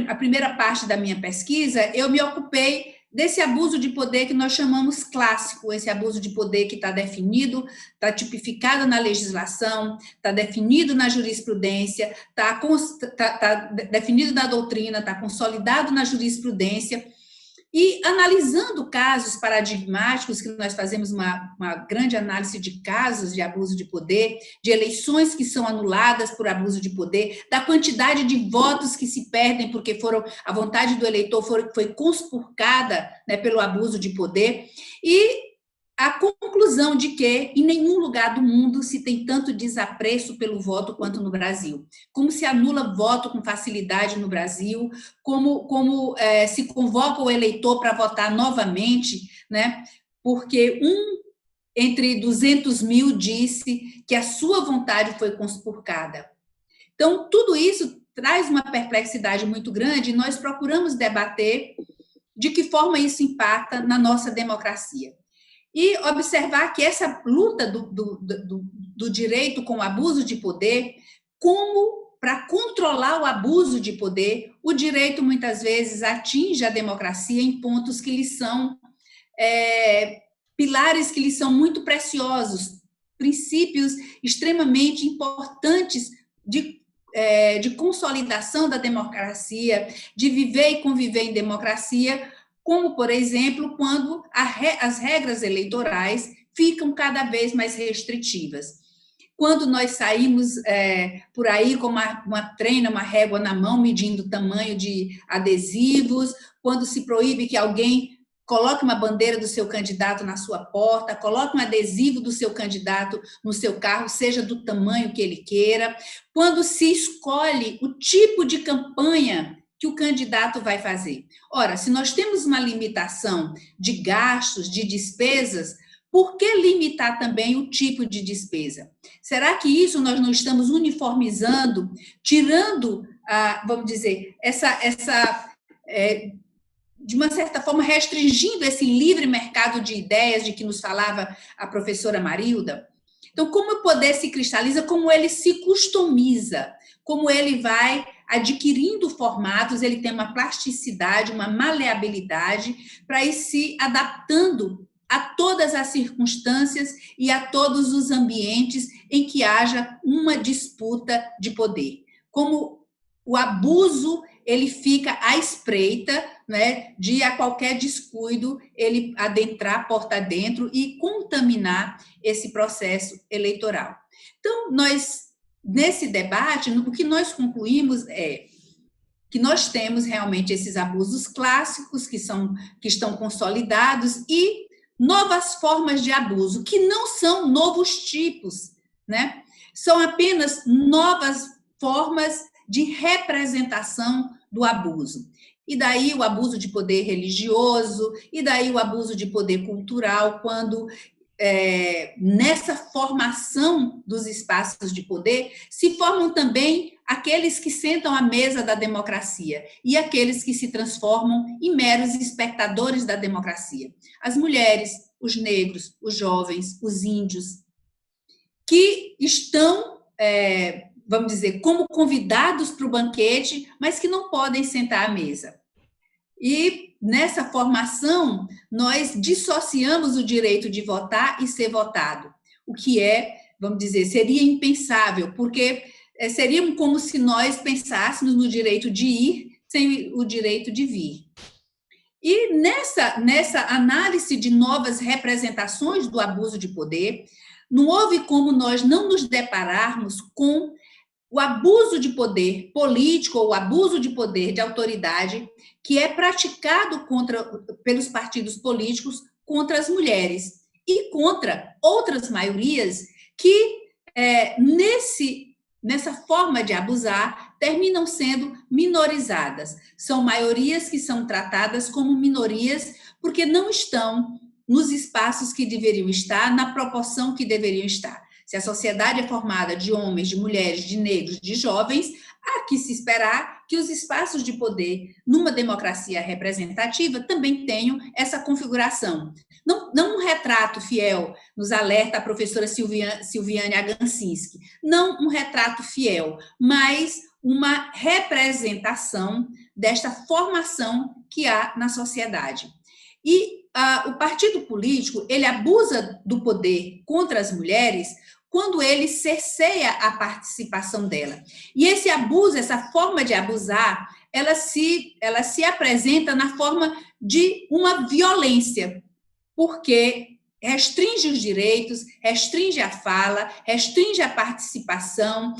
a primeira parte da minha pesquisa, eu me ocupei desse abuso de poder que nós chamamos clássico, esse abuso de poder que está definido, está tipificado na legislação, está definido na jurisprudência, está definido na doutrina, está consolidado na jurisprudência. E analisando casos paradigmáticos, que nós fazemos uma grande análise de casos de abuso de poder, de eleições que são anuladas por abuso de poder, da quantidade de votos que se perdem porque a vontade do eleitor foi conspurcada, né, pelo abuso de poder, e a conclusão de que em nenhum lugar do mundo se tem tanto desapreço pelo voto quanto no Brasil. Como se anula voto com facilidade no Brasil, como se convoca o eleitor para votar novamente, né? Porque entre 200 mil disse que a sua vontade foi conspurcada. Então, tudo isso traz uma perplexidade muito grande e nós procuramos debater de que forma isso impacta na nossa democracia. E observar que essa luta do direito com o abuso de poder, como para controlar o abuso de poder, o direito muitas vezes atinge a democracia em pontos que lhe são pilares que lhe são muito preciosos, princípios extremamente importantes de consolidação da democracia, de viver e conviver em democracia, como, por exemplo, quando as regras eleitorais ficam cada vez mais restritivas. Quando nós saímos por aí com uma régua na mão, medindo o tamanho de adesivos, quando se proíbe que alguém coloque uma bandeira do seu candidato na sua porta, coloque um adesivo do seu candidato no seu carro, seja do tamanho que ele queira, quando se escolhe o tipo de campanha que o candidato vai fazer. Ora, se nós temos uma limitação de gastos, de despesas, por que limitar também o tipo de despesa? Será que isso nós não estamos uniformizando, tirando, vamos dizer, de uma certa forma, restringindo esse livre mercado de ideias de que nos falava a professora Marilda? Então, como o poder se cristaliza, como ele se customiza, como ele vai adquirindo formatos, ele tem uma plasticidade, uma maleabilidade para ir se adaptando a todas as circunstâncias e a todos os ambientes em que haja uma disputa de poder. Como o abuso, ele fica à espreita, né, de a qualquer descuido ele adentrar porta dentro e contaminar esse processo eleitoral. Então, nesse debate, o que nós concluímos é que nós temos realmente esses abusos clássicos que estão consolidados e novas formas de abuso, que não são novos tipos, né? São apenas novas formas de representação do abuso. E daí o abuso de poder religioso, e daí o abuso de poder cultural, quando nessa formação dos espaços de poder se formam também aqueles que sentam à mesa da democracia e aqueles que se transformam em meros espectadores da democracia. As mulheres, os negros, os jovens, os índios, que estão, vamos dizer, como convidados para o banquete, mas que não podem sentar à mesa. E nessa formação, nós dissociamos o direito de votar e ser votado, o que vamos dizer, seria impensável, porque seria como se nós pensássemos no direito de ir sem o direito de vir. E nessa análise de novas representações do abuso de poder, não houve como nós não nos depararmos com o abuso de poder político ou o abuso de poder de autoridade que é praticado pelos partidos políticos contra as mulheres e contra outras maiorias que, nessa forma de abusar, terminam sendo minorizadas. São maiorias que são tratadas como minorias porque não estão nos espaços que deveriam estar, na proporção que deveriam estar. Se a sociedade é formada de homens, de mulheres, de negros, de jovens, há que se esperar que os espaços de poder, numa democracia representativa, também tenham essa configuração. Não um retrato fiel, nos alerta a professora Silviane Agancinski, não um retrato fiel, mas uma representação desta formação que há na sociedade. E o partido político, ele abusa do poder contra as mulheres quando ele cerceia a participação dela. E esse abuso, essa forma de abusar, ela se apresenta na forma de uma violência, porque restringe os direitos, restringe a fala, restringe a participação,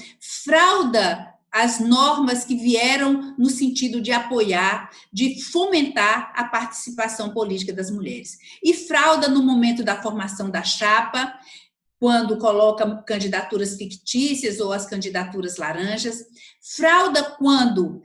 frauda as normas que vieram no sentido de apoiar, de fomentar a participação política das mulheres. E frauda no momento da formação da chapa, quando coloca candidaturas fictícias ou as candidaturas laranjas, frauda quando,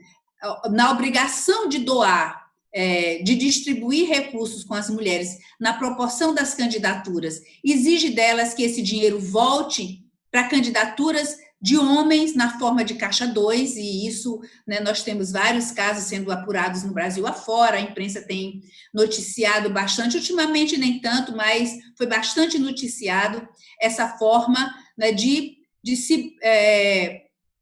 na obrigação de doar, de distribuir recursos com as mulheres na proporção das candidaturas, exige delas que esse dinheiro volte para candidaturas de homens na forma de caixa 2, e isso, né, nós temos vários casos sendo apurados no Brasil afora, a imprensa tem noticiado bastante, ultimamente nem tanto, mas foi bastante noticiado essa forma, né, de se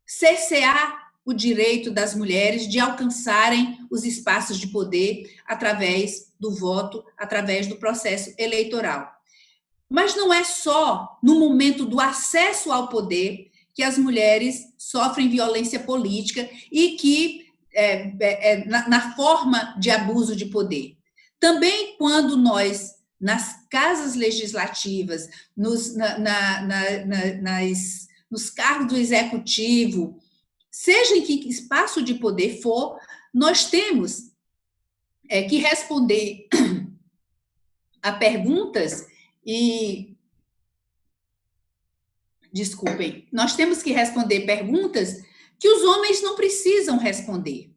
cercear o direito das mulheres de alcançarem os espaços de poder através do voto, através do processo eleitoral. Mas não é só no momento do acesso ao poder que as mulheres sofrem violência política e que na forma de abuso de poder. Também quando nós, nas casas legislativas, nos cargos do executivo, seja em que espaço de poder for, nós temos que responder a perguntas Desculpem, nós temos que responder perguntas que os homens não precisam responder.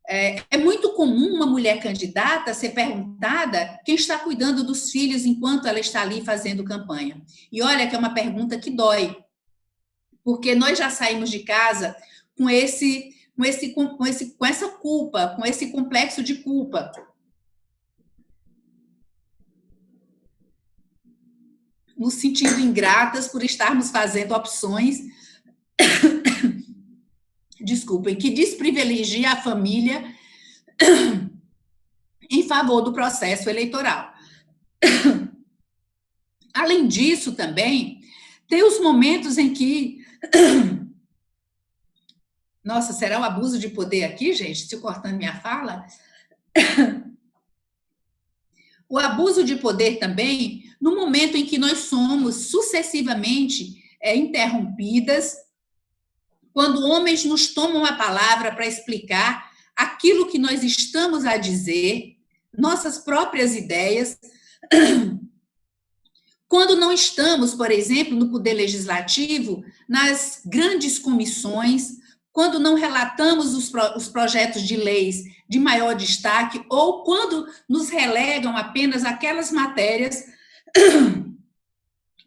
É muito comum uma mulher candidata ser perguntada quem está cuidando dos filhos enquanto ela está ali fazendo campanha. E olha que é uma pergunta que dói, porque nós já saímos de casa com essa culpa, com esse complexo de culpa. Nos sentindo ingratas por estarmos fazendo opções que desprivilegia a família em favor do processo eleitoral. Além disso, também, tem os momentos em que... Nossa, será um abuso de poder aqui, gente? Estou cortando minha fala. O abuso de poder também, no momento em que nós somos sucessivamente interrompidas, quando homens nos tomam a palavra para explicar aquilo que nós estamos a dizer, nossas próprias ideias, quando não estamos, por exemplo, no poder legislativo, nas grandes comissões, quando não relatamos os projetos de leis de maior destaque, ou quando nos relegam apenas aquelas matérias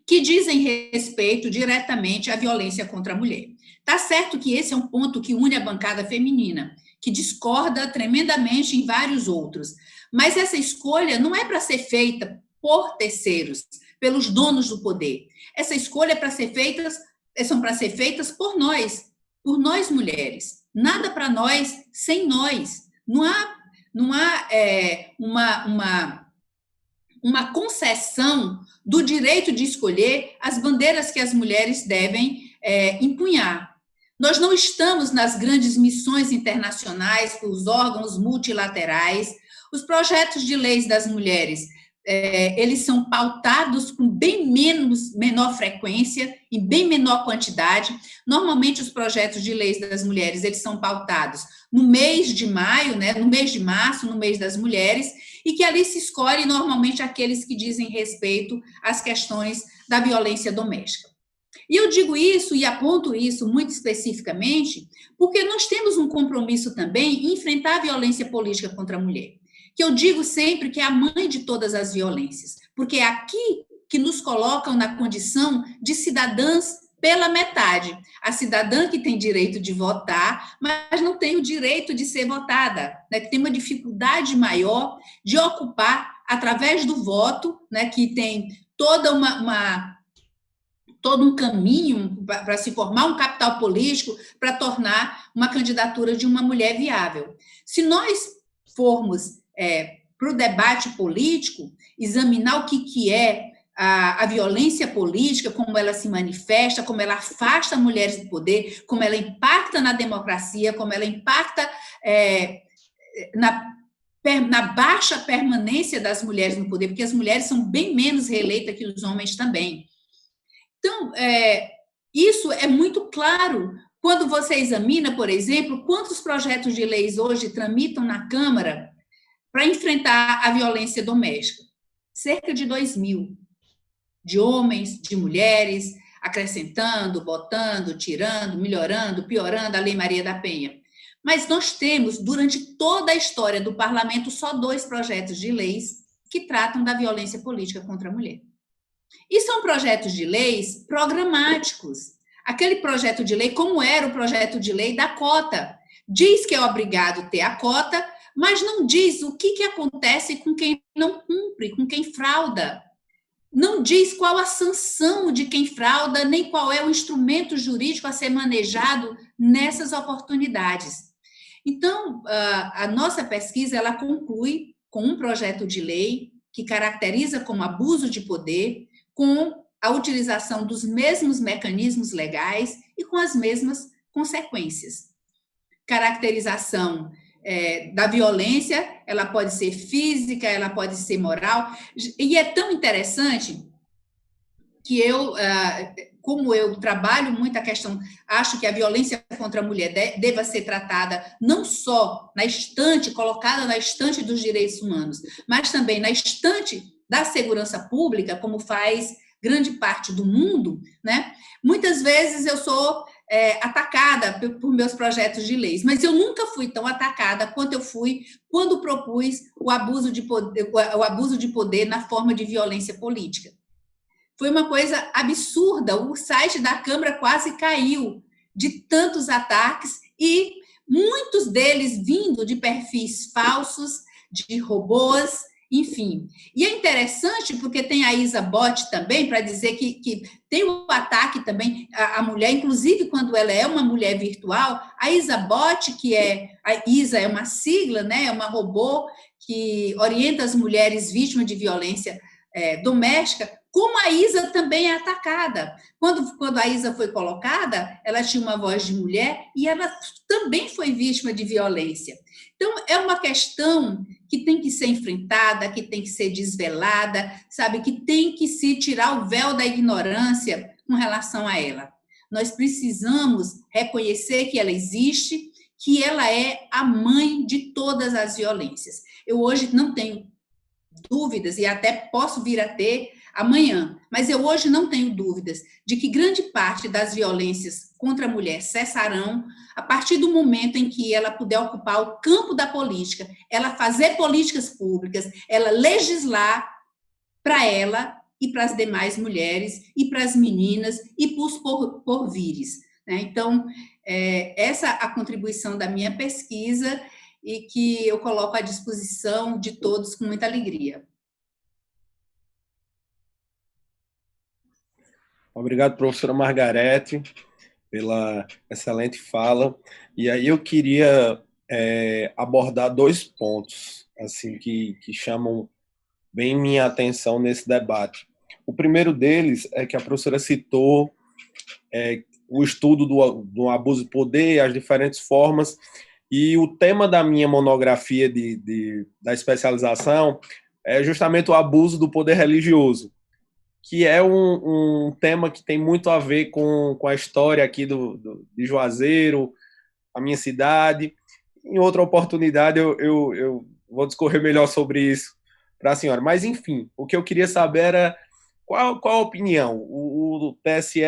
que dizem respeito diretamente à violência contra a mulher. Tá certo que esse é um ponto que une a bancada feminina, que discorda tremendamente em vários outros, mas essa escolha não é para ser feita por terceiros, pelos donos do poder. Essa escolha são para ser feitas por nós mulheres. Nada para nós sem nós. Não há uma concessão do direito de escolher as bandeiras que as mulheres devem empunhar. Nós não estamos nas grandes missões internacionais, os órgãos multilaterais. Os projetos de leis das mulheres, eles são pautados com menor frequência e bem menor quantidade. Normalmente, os projetos de leis das mulheres, eles são pautados no mês de maio, né, no mês de março, no mês das mulheres, e que ali se escolhe normalmente aqueles que dizem respeito às questões da violência doméstica. E eu digo isso e aponto isso muito especificamente porque nós temos um compromisso também em enfrentar a violência política contra a mulher, que eu digo sempre que é a mãe de todas as violências, porque é aqui que nos colocam na condição de cidadãs pela metade. A cidadã que tem direito de votar, mas não tem o direito de ser votada, né, que tem uma dificuldade maior de ocupar, através do voto, né, que tem todo um caminho para se formar um capital político para tornar uma candidatura de uma mulher viável. Se nós formos para o debate político, examinar o que é a violência política, como ela se manifesta, como ela afasta mulheres do poder, como ela impacta na democracia, como ela impacta na baixa permanência das mulheres no poder, porque as mulheres são bem menos reeleitas que os homens também. Então, isso é muito claro quando você examina, por exemplo, quantos projetos de leis hoje tramitam na Câmara para enfrentar a violência doméstica. Cerca de 2.000, de homens, de mulheres, acrescentando, botando, tirando, melhorando, piorando a Lei Maria da Penha. Mas nós temos, durante toda a história do parlamento, só 2 projetos de leis que tratam da violência política contra a mulher. E são projetos de leis programáticos. Aquele projeto de lei, como era o projeto de lei da cota, diz que é obrigado ter a cota, mas não diz o que acontece com quem não cumpre, com quem frauda. Não diz qual a sanção de quem frauda, nem qual é o instrumento jurídico a ser manejado nessas oportunidades. Então, a nossa pesquisa, ela conclui com um projeto de lei que caracteriza como abuso de poder, com a utilização dos mesmos mecanismos legais e com as mesmas consequências. Caracterização da violência, ela pode ser física, ela pode ser moral, e é tão interessante que como eu trabalho muito a questão, acho que a violência contra a mulher deva ser tratada não só na estante, colocada na estante dos direitos humanos, mas também na estante da segurança pública, como faz grande parte do mundo, né? Muitas vezes eu sou atacada por meus projetos de leis, mas eu nunca fui tão atacada quanto eu fui quando propus o abuso de poder na forma de violência política. Foi uma coisa absurda, o site da Câmara quase caiu de tantos ataques e muitos deles vindo de perfis falsos, de robôs enfim. E é interessante porque tem a Isa Bot também, para dizer que tem o ataque também à mulher, inclusive quando ela é uma mulher virtual, a Isa Bot, a Isa é uma sigla, né, é uma robô que orienta as mulheres vítimas de violência doméstica, como a Isa também é atacada. Quando a Isa foi colocada, ela tinha uma voz de mulher e ela também foi vítima de violência. Então, é uma questão que tem que ser enfrentada, que tem que ser desvelada, sabe, que tem que se tirar o véu da ignorância com relação a ela. Nós precisamos reconhecer que ela existe, que ela é a mãe de todas as violências. Eu hoje não tenho dúvidas, e até posso vir a ter amanhã, mas eu hoje não tenho dúvidas de que grande parte das violências contra a mulher cessarão a partir do momento em que ela puder ocupar o campo da política, ela fazer políticas públicas, ela legislar para ela e para as demais mulheres, e para as meninas, e para os porvires. Né? Então, essa é a contribuição da minha pesquisa, e que eu coloco à disposição de todos com muita alegria. Obrigado, professora Margarete, pela excelente fala. E aí eu queria abordar 2 pontos assim que chamam bem minha atenção nesse debate. O primeiro deles é que a professora citou o estudo do abuso de poder, as diferentes formas, e o tema da minha monografia da especialização é justamente o abuso do poder religioso, que é um tema que tem muito a ver com a história aqui de Juazeiro, a minha cidade. Em outra oportunidade eu vou discorrer melhor sobre isso para a senhora. Mas, enfim, o que eu queria saber era qual a opinião. O TSE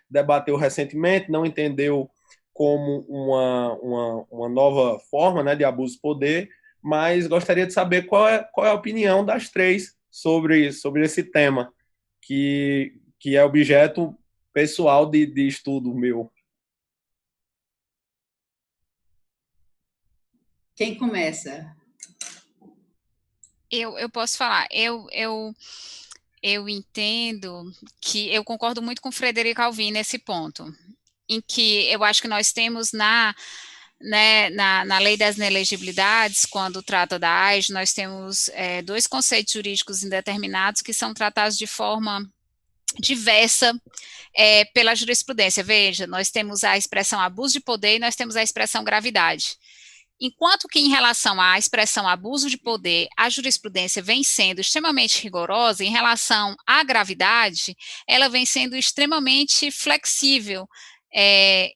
debateu recentemente, não entendeu como uma nova forma, né, de abuso de poder, mas gostaria de saber qual é a opinião das 3 sobre esse tema, que é objeto pessoal de estudo meu. Quem começa? Eu posso falar. Eu entendo que eu concordo muito com o Frederico Alvim nesse ponto, em que eu acho que nós temos na lei das inelegibilidades, quando trata da AIJ, nós temos 2 conceitos jurídicos indeterminados que são tratados de forma diversa pela jurisprudência. Veja, nós temos a expressão abuso de poder e nós temos a expressão gravidade. Enquanto que em relação à expressão abuso de poder, a jurisprudência vem sendo extremamente rigorosa, em relação à gravidade, ela vem sendo extremamente flexível.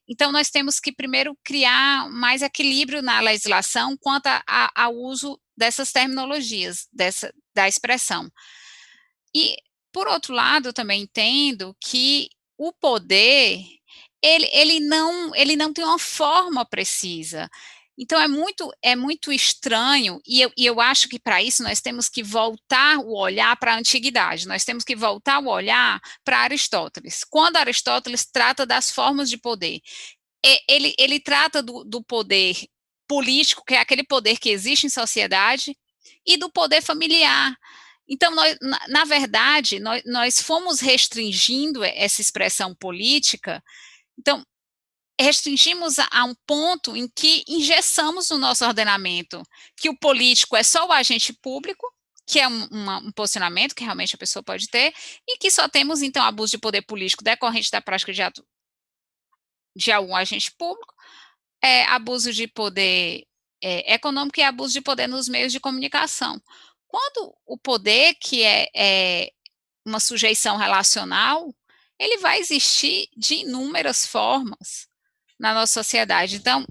Então, nós temos que primeiro criar mais equilíbrio na legislação quanto ao uso dessas terminologias, da expressão. E, por outro lado, eu também entendo que o poder, ele não tem uma forma precisa. Então, é muito estranho, e eu acho que para isso nós temos que voltar o olhar para a antiguidade, nós temos que voltar o olhar para Aristóteles. Quando Aristóteles trata das formas de poder, ele trata do poder político, que é aquele poder que existe em sociedade, e do poder familiar. Então, na verdade, nós fomos restringindo essa expressão política. Então, restringimos a um ponto em que engessamos no nosso ordenamento que o político é só o agente público, que é um posicionamento que realmente a pessoa pode ter, e que só temos, então, abuso de poder político decorrente da prática de algum agente público, abuso de poder econômico e abuso de poder nos meios de comunicação. Quando o poder, que é uma sujeição relacional, ele vai existir de inúmeras formas na nossa sociedade. Então,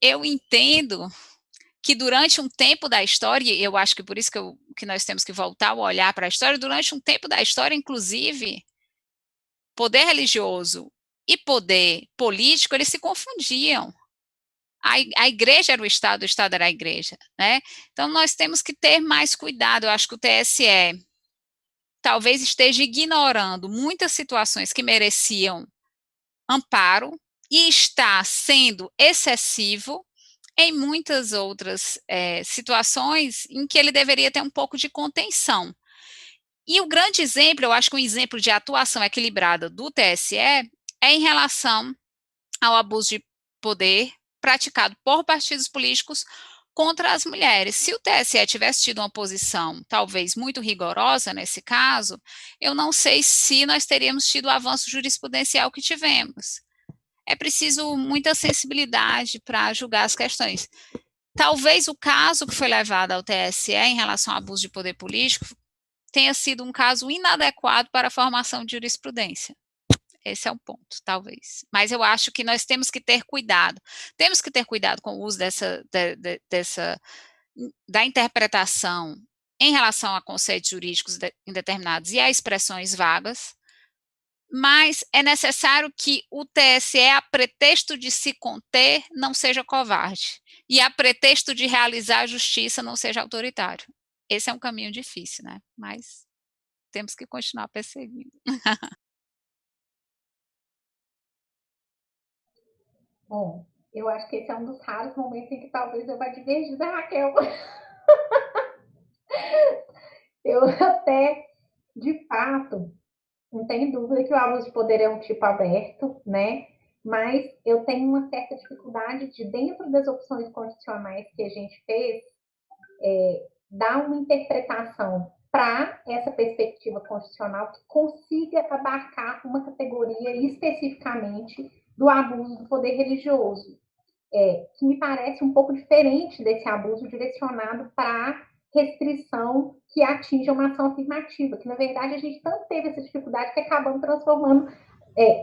eu entendo que durante um tempo da história, e eu acho que por isso que nós temos que voltar a olhar para a história, durante um tempo da história, inclusive, poder religioso e poder político, eles se confundiam. A igreja era o Estado era a igreja, né? Então, nós temos que ter mais cuidado. Eu acho que o TSE talvez esteja ignorando muitas situações que mereciam amparo, e está sendo excessivo em muitas outras situações em que ele deveria ter um pouco de contenção. E o grande exemplo, eu acho que um exemplo de atuação equilibrada do TSE é em relação ao abuso de poder praticado por partidos políticos contra as mulheres. Se o TSE tivesse tido uma posição talvez muito rigorosa nesse caso, eu não sei se nós teríamos tido o avanço jurisprudencial que tivemos. É preciso muita sensibilidade para julgar as questões. Talvez o caso que foi levado ao TSE em relação ao abuso de poder político tenha sido um caso inadequado para a formação de jurisprudência. Esse é um ponto, talvez. Mas eu acho que nós temos que ter cuidado. Temos que ter cuidado com o uso da interpretação em relação a conceitos jurídicos indeterminados e a expressões vagas, mas é necessário que o TSE, a pretexto de se conter, não seja covarde, e a pretexto de realizar a justiça não seja autoritário. Esse é um caminho difícil, né? Mas temos que continuar perseguindo. Bom, eu acho que esse é um dos raros momentos em que talvez eu vá divergir da Raquel. Eu até, de fato, não tenho dúvida que o abuso de poder é um tipo aberto, né? Mas eu tenho uma certa dificuldade de, dentro das opções constitucionais que a gente fez, dar uma interpretação para essa perspectiva constitucional que consiga abarcar uma categoria especificamente do abuso do poder religioso, que me parece um pouco diferente desse abuso direcionado para restrição que atinge uma ação afirmativa, que na verdade a gente tanto teve essa dificuldade que acabamos transformando,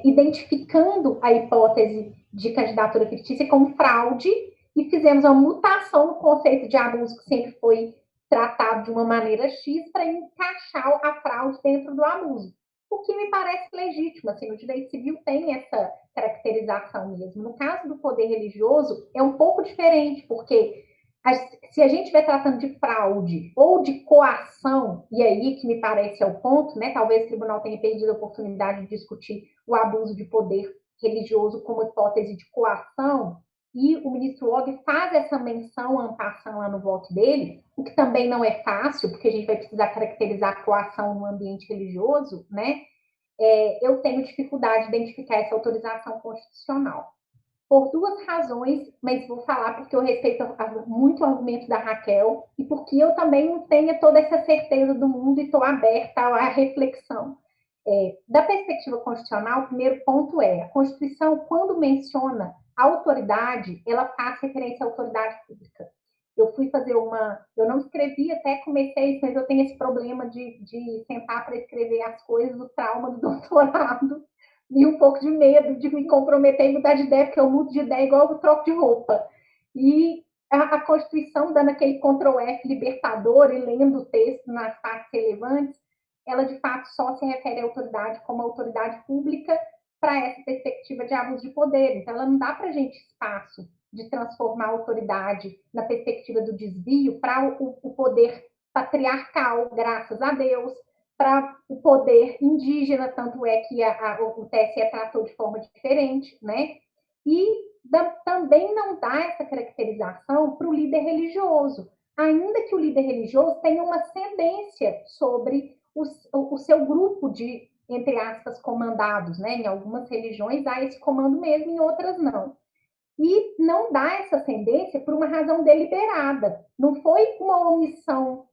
identificando a hipótese de candidatura fictícia como fraude e fizemos uma mutação no conceito de abuso que sempre foi tratado de uma maneira X para encaixar a fraude dentro do abuso. O que me parece legítimo, assim, o direito civil tem essa caracterização mesmo. No caso do poder religioso, é um pouco diferente, porque se a gente estiver tratando de fraude ou de coação, e aí que me parece é o ponto, né? Talvez o tribunal tenha perdido a oportunidade de discutir o abuso de poder religioso como hipótese de coação, e o ministro Og faz essa menção ampassando lá no voto dele, o que também não é fácil, porque a gente vai precisar caracterizar a coação no ambiente religioso, né? Eu tenho dificuldade de identificar essa autorização constitucional. Por duas razões, mas vou falar porque eu respeito muito o argumento da Raquel e porque eu também não tenho toda essa certeza do mundo e estou aberta à reflexão. Da perspectiva constitucional, o primeiro ponto é, a Constituição, quando menciona a autoridade, ela faz referência à autoridade pública. Eu fui fazer eu não escrevi, até comecei, mas eu tenho esse problema de sentar para escrever as coisas, o trauma do doutorado, e um pouco de medo de me comprometer e mudar de ideia, porque eu mudo de ideia igual eu troco de roupa. E a Constituição, dando aquele Ctrl+F libertador e lendo o texto nas partes relevantes, ela de fato só se refere à autoridade como autoridade pública para essa perspectiva de abuso de poder. Então, ela não dá para a gente espaço de transformar a autoridade na perspectiva do desvio para o poder patriarcal, graças a Deus, para o poder indígena, tanto é que o TSE tratou de forma diferente, né? E também não dá essa caracterização para o líder religioso, ainda que o líder religioso tenha uma ascendência sobre o seu grupo de, entre aspas, comandados, né? Em algumas religiões há esse comando mesmo, em outras não. E não dá essa ascendência por uma razão deliberada. Não foi uma omissão,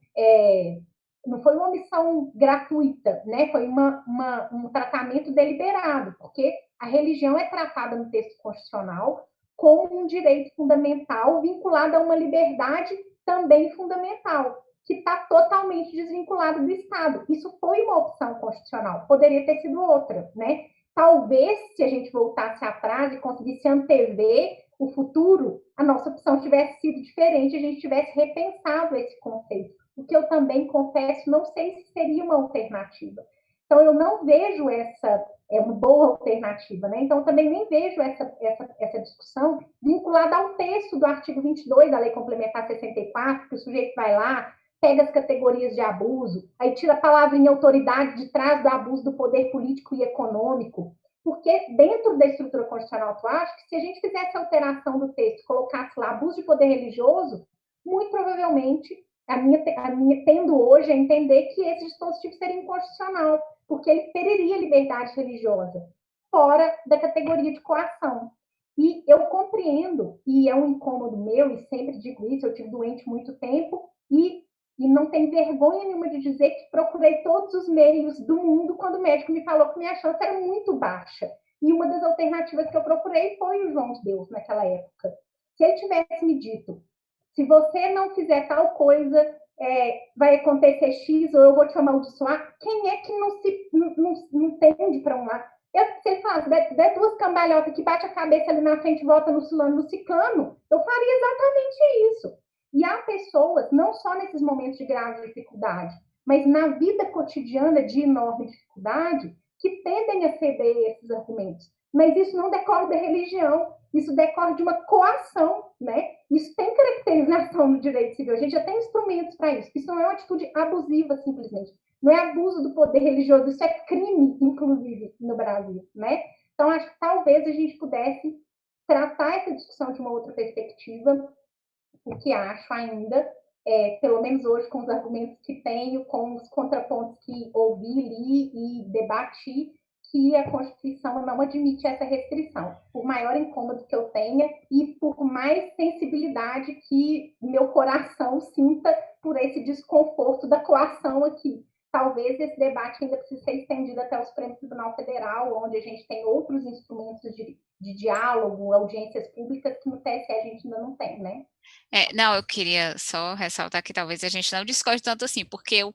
não foi uma omissão gratuita, né? Foi um tratamento deliberado, porque a religião é tratada no texto constitucional como um direito fundamental vinculado a uma liberdade também fundamental, que está totalmente desvinculado do Estado. Isso foi uma opção constitucional, poderia ter sido outra, né? Talvez, se a gente voltasse atrás e conseguisse antever o futuro, a nossa opção tivesse sido diferente, a gente tivesse repensado esse conceito. O que eu também confesso, não sei se seria uma alternativa. Então, eu não vejo essa uma boa alternativa, né? Então, eu também nem vejo essa discussão vinculada ao texto do artigo 22 da Lei Complementar 64, que o sujeito vai lá, pega as categorias de abuso, aí tira a palavrinha autoridade de trás do abuso do poder político e econômico, Porque dentro da estrutura constitucional, eu acho que se a gente fizesse alteração do texto, colocasse lá abuso de poder religioso, muito provavelmente, a minha tendo hoje a entender que esse dispositivo seria inconstitucional, porque ele feriria a liberdade religiosa, fora da categoria de coação. E eu compreendo, e é um incômodo meu, e sempre digo isso, eu tive doente muito tempo, e não tenho vergonha nenhuma de dizer que procurei todos os meios do mundo quando o médico me falou que minha chance era muito baixa. E uma das alternativas que eu procurei foi o João de Deus naquela época. Se ele tivesse me dito, se você não fizer tal coisa, vai acontecer X, ou eu vou te amaldiçoar, quem é que não tende para um lado? Se ele falasse, der duas cambalhotas que bate a cabeça ali na frente e volta no fulano, no ciclano, eu faria exatamente isso. E há pessoas, não só nesses momentos de grave dificuldade, mas na vida cotidiana de enorme dificuldade, que tendem a ceder esses argumentos. Mas isso não decorre da religião, isso decorre de uma coação, né? Isso tem caracterização no direito civil, a gente já tem instrumentos para isso. Isso não é uma atitude abusiva, simplesmente. Não é abuso do poder religioso, isso é crime, inclusive, no Brasil, né? Então, acho que talvez a gente pudesse tratar essa discussão de uma outra perspectiva, o que acho ainda, pelo menos hoje, com os argumentos que tenho, com os contrapontos que ouvi, li e debati, que a Constituição não admite essa restrição, por maior incômodo que eu tenha e por mais sensibilidade que meu coração sinta por esse desconforto da coação aqui. Talvez esse debate ainda precise ser estendido até o Supremo Tribunal Federal, onde a gente tem outros instrumentos de diálogo, audiências públicas, que no TSE a gente ainda não tem, né? Não, eu queria só ressaltar que talvez a gente não discorde tanto assim, porque o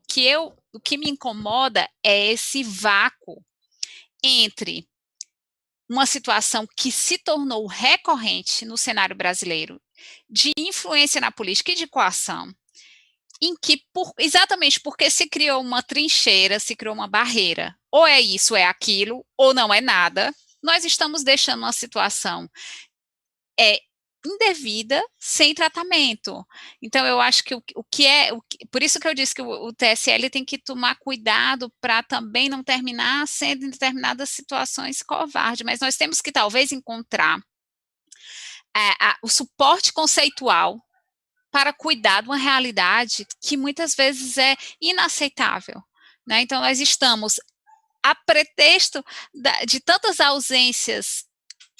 que me incomoda é esse vácuo entre uma situação que se tornou recorrente no cenário brasileiro de influência na política e de coação, em que, exatamente porque se criou uma trincheira, se criou uma barreira, ou é isso, é aquilo, ou não é nada, nós estamos deixando uma situação indevida, sem tratamento. Então, eu acho que por isso que eu disse que o TSE tem que tomar cuidado para também não terminar sendo em determinadas situações covarde, mas nós temos que talvez encontrar o suporte conceitual para cuidar de uma realidade que muitas vezes é inaceitável, né? Então, nós estamos, a pretexto de tantas ausências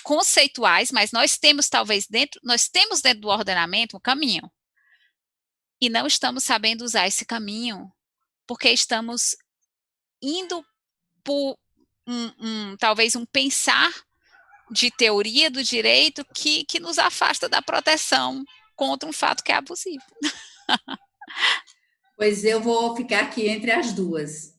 conceituais, mas nós temos dentro do ordenamento um caminho, e não estamos sabendo usar esse caminho, porque estamos indo por talvez um pensar de teoria do direito que nos afasta da proteção contra um fato que é abusivo. Pois eu vou ficar aqui entre as duas.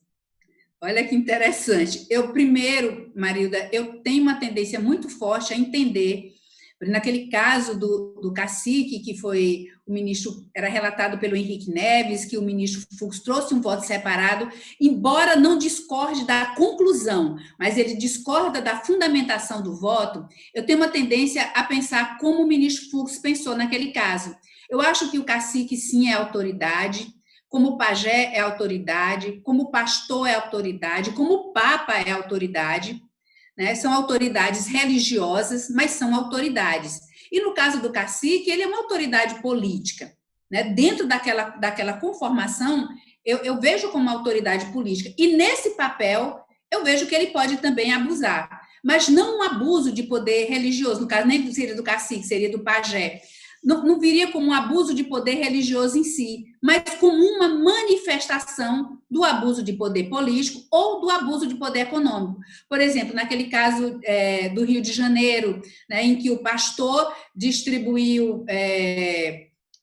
Olha que interessante. Primeiro, Marilda, eu tenho uma tendência muito forte a entender, naquele caso do cacique, que foi o ministro, era relatado pelo Henrique Neves, que o ministro Fux trouxe um voto separado, embora não discorde da conclusão, mas ele discorda da fundamentação do voto, eu tenho uma tendência a pensar como o ministro Fux pensou naquele caso. Eu acho que o cacique, sim, é autoridade, como o pajé é autoridade, como o pastor é autoridade, como o papa é autoridade, né? São autoridades religiosas, mas são autoridades. E no caso do cacique, ele é uma autoridade política, né? Dentro daquela conformação, eu vejo como uma autoridade política. E nesse papel, eu vejo que ele pode também abusar. Mas não um abuso de poder religioso, no caso nem seria do cacique, seria do pajé. Não viria como um abuso de poder religioso em si, mas como uma manifestação do abuso de poder político ou do abuso de poder econômico. Por exemplo, naquele caso do Rio de Janeiro, né, em que o pastor distribuiu,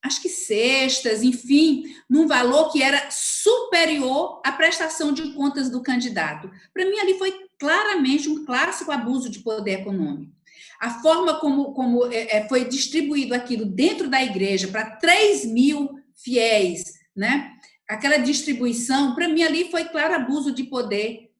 acho que cestas, enfim, num valor que era superior à prestação de contas do candidato. Para mim, ali foi claramente um clássico abuso de poder econômico. A forma como foi distribuído aquilo dentro da igreja para 3.000 fiéis, né? Aquela distribuição, para mim, ali foi claro abuso de poder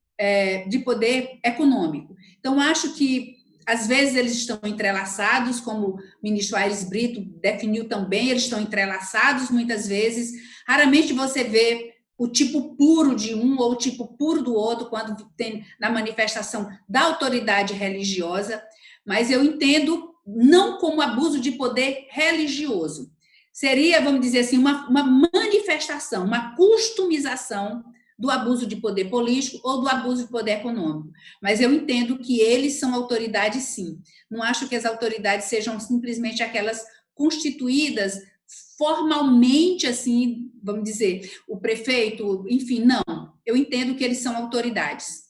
econômico. Então, acho que, às vezes, eles estão entrelaçados, como o ministro Aires Brito definiu também, eles estão entrelaçados muitas vezes. Raramente você vê o tipo puro de um ou o tipo puro do outro, quando tem na manifestação da autoridade religiosa, mas eu entendo não como abuso de poder religioso. Seria, vamos dizer assim, uma manifestação, uma customização do abuso de poder político ou do abuso de poder econômico. Mas eu entendo que eles são autoridades, sim. Não acho que as autoridades sejam simplesmente aquelas constituídas formalmente, assim, vamos dizer, o prefeito, enfim, não. Eu entendo que eles são autoridades.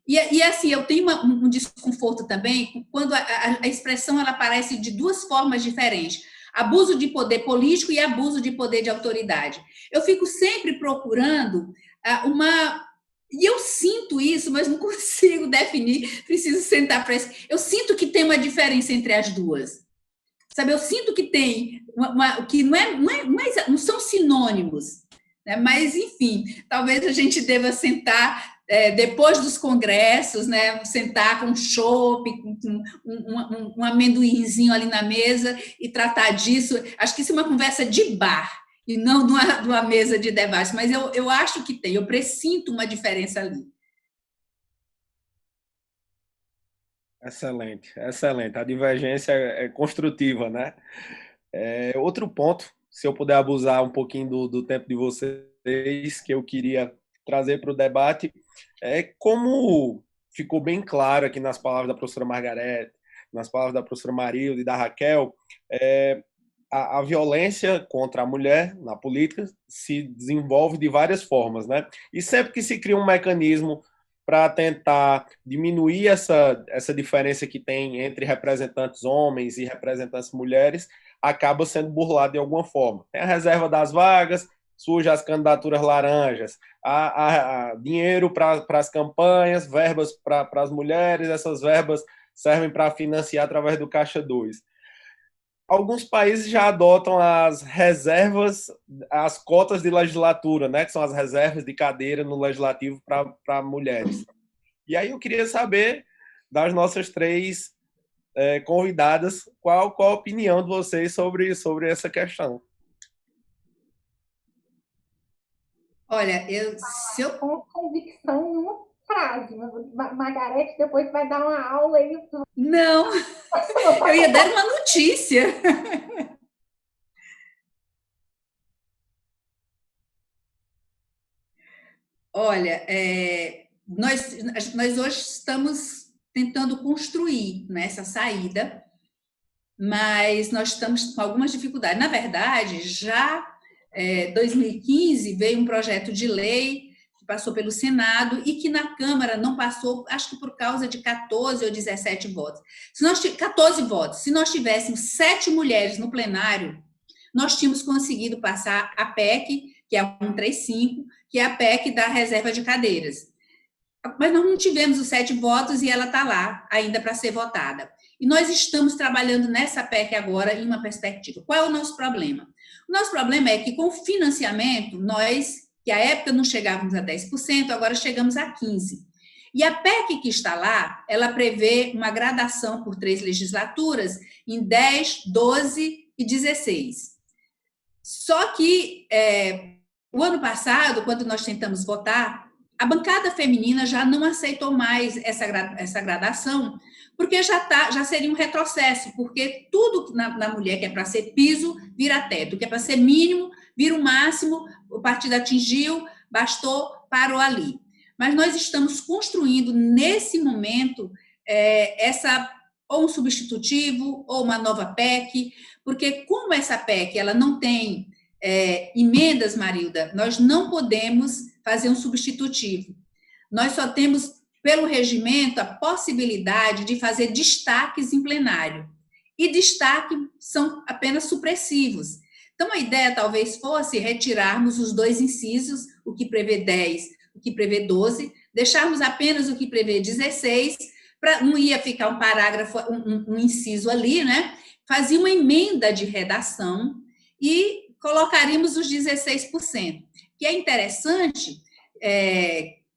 E assim, eu tenho um desconforto também quando a expressão ela aparece de duas formas diferentes. Abuso de poder político e abuso de poder de autoridade. Eu fico sempre procurando uma... E eu sinto isso, mas não consigo definir, preciso sentar para isso. Eu sinto que tem uma diferença entre as duas. Sabe, eu sinto que tem que não são sinônimos, né? Mas, enfim, talvez a gente deva sentar depois dos congressos, né? Sentar com um chopp, com um amendoinzinho ali na mesa e tratar disso. Acho que isso é uma conversa de bar e não de uma mesa de debate, mas eu acho que tem, eu pressinto uma diferença ali. Excelente, excelente. A divergência é construtiva, né? Outro ponto, se eu puder abusar um pouquinho do tempo de vocês, que eu queria trazer para o debate, é como ficou bem claro aqui nas palavras da professora Margarete, nas palavras da professora Marilda e da Raquel, a violência contra a mulher na política se desenvolve de várias formas, né? E sempre que se cria um mecanismo para tentar diminuir essa diferença que tem entre representantes homens e representantes mulheres, acaba sendo burlado de alguma forma. Tem a reserva das vagas, surge as candidaturas laranjas, dinheiro para as campanhas, verbas para as mulheres, essas verbas servem para financiar através do Caixa 2. Alguns países já adotam as reservas, as cotas de legislatura, né, que são as reservas de cadeira no legislativo para mulheres. E aí eu queria saber das nossas três convidadas qual a opinião de vocês sobre essa questão. Olha, se eu com convicção numa frase, Margarete depois vai dar uma aula aí. Não, eu ia dar uma notícia. Olha, nós hoje estamos tentando construir, né, essa saída, mas nós estamos com algumas dificuldades. Na verdade, já em 2015 veio um projeto de lei que passou pelo Senado e que na Câmara não passou, acho que por causa de 14 ou 17 votos. 14 votos. Se nós tivéssemos 7 mulheres no plenário, nós tínhamos conseguido passar a PEC, que é a 135, que é a PEC da reserva de cadeiras. Mas nós não tivemos os 7 votos e ela está lá ainda para ser votada. E nós estamos trabalhando nessa PEC agora em uma perspectiva. Qual é o nosso problema? O nosso problema é que com o financiamento, nós, que à época não chegávamos a 10%, agora chegamos a 15%. E a PEC que está lá, ela prevê uma gradação por 3 legislaturas em 10, 12 e 16. Só que o ano passado, quando nós tentamos votar, a bancada feminina já não aceitou mais essa gradação, porque já seria um retrocesso, porque tudo na mulher que é para ser piso, vira teto, que é para ser mínimo, vira o máximo, o partido atingiu, bastou, parou ali. Mas nós estamos construindo, nesse momento, ou um substitutivo, ou uma nova PEC, porque como essa PEC ela não tem emendas, Marilda, nós não podemos fazer um substitutivo. Nós só temos, pelo regimento, a possibilidade de fazer destaques em plenário. E destaque são apenas supressivos. Então, a ideia talvez fosse retirarmos os 2 incisos, o que prevê 10, o que prevê 12, deixarmos apenas o que prevê 16, não ia ficar um parágrafo, um inciso ali, né? Fazia uma emenda de redação e colocaríamos os 16%. Que é interessante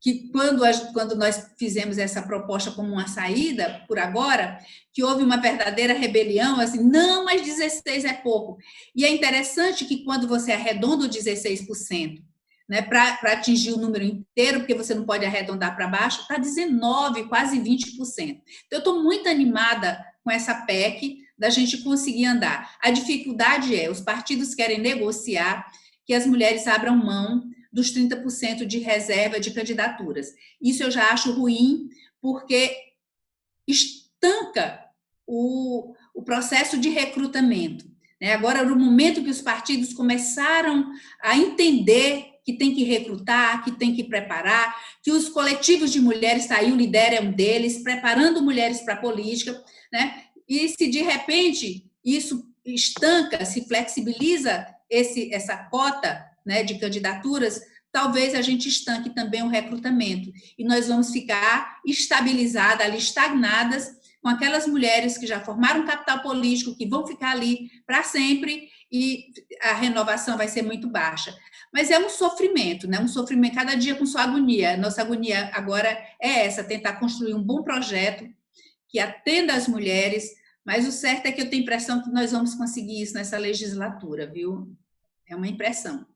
que quando nós fizemos essa proposta como uma saída, por agora, que houve uma verdadeira rebelião, assim, não, mas 16 é pouco. E é interessante que quando você arredonda o 16%, né, para atingir o número inteiro, porque você não pode arredondar para baixo, está 19%, quase 20%. Então, eu estou muito animada com essa PEC, da gente conseguir andar. A dificuldade é, os partidos querem negociar que as mulheres abram mão dos 30% de reserva de candidaturas. Isso eu já acho ruim, porque estanca o processo de recrutamento. Agora, no momento que os partidos começaram a entender que tem que recrutar, que tem que preparar, que os coletivos de mulheres, tá aí, o Lidera é um deles, preparando mulheres para a política, né? E se de repente isso estanca, se flexibiliza essa cota, né, de candidaturas, talvez a gente estanque também o recrutamento e nós vamos ficar estabilizadas, ali estagnadas, com aquelas mulheres que já formaram capital político, que vão ficar ali para sempre e a renovação vai ser muito baixa. Mas é um sofrimento, né? Um sofrimento, cada dia com sua agonia. Nossa agonia agora é essa, tentar construir um bom projeto que atenda as mulheres, mas o certo é que eu tenho a impressão que nós vamos conseguir isso nessa legislatura, viu? É uma impressão.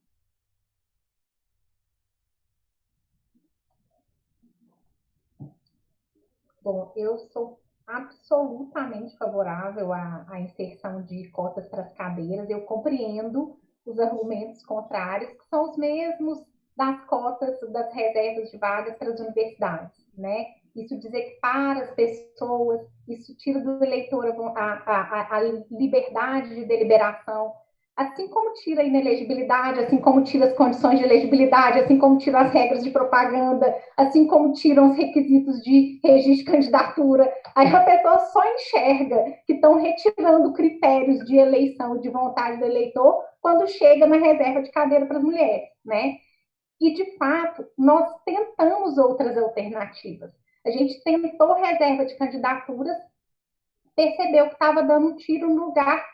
Bom, eu sou absolutamente favorável à inserção de cotas para as cadeiras. Eu compreendo os argumentos contrários, que são os mesmos das cotas das reservas de vagas para as universidades, né? Isso desequipara as pessoas, isso tira do eleitor a liberdade de deliberação, assim como tira a inelegibilidade, assim como tira as condições de elegibilidade, assim como tira as regras de propaganda, assim como tiram os requisitos de registro de candidatura. Aí a pessoa só enxerga que estão retirando critérios de eleição e de vontade do eleitor quando chega na reserva de cadeira para as mulheres, né? E, de fato, nós tentamos outras alternativas. A gente tentou reserva de candidaturas, percebeu que estava dando um tiro no lugar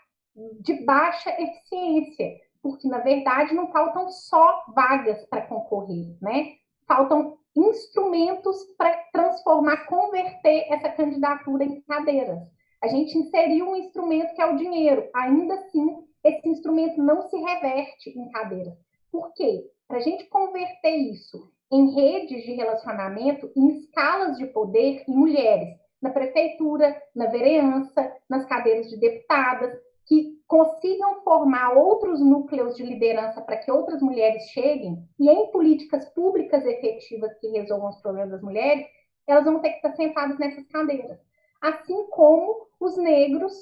de baixa eficiência, porque, na verdade, não faltam só vagas para concorrer, né? Faltam instrumentos para transformar, converter essa candidatura em cadeiras. A gente inseriu um instrumento que é o dinheiro. Ainda assim, esse instrumento não se reverte em cadeiras. Por quê? Para a gente converter isso em redes de relacionamento, em escalas de poder, em mulheres, na prefeitura, na vereança, nas cadeiras de deputadas, que consigam formar outros núcleos de liderança para que outras mulheres cheguem, e em políticas públicas efetivas que resolvam os problemas das mulheres, elas vão ter que estar sentadas nessas cadeiras. Assim como os negros,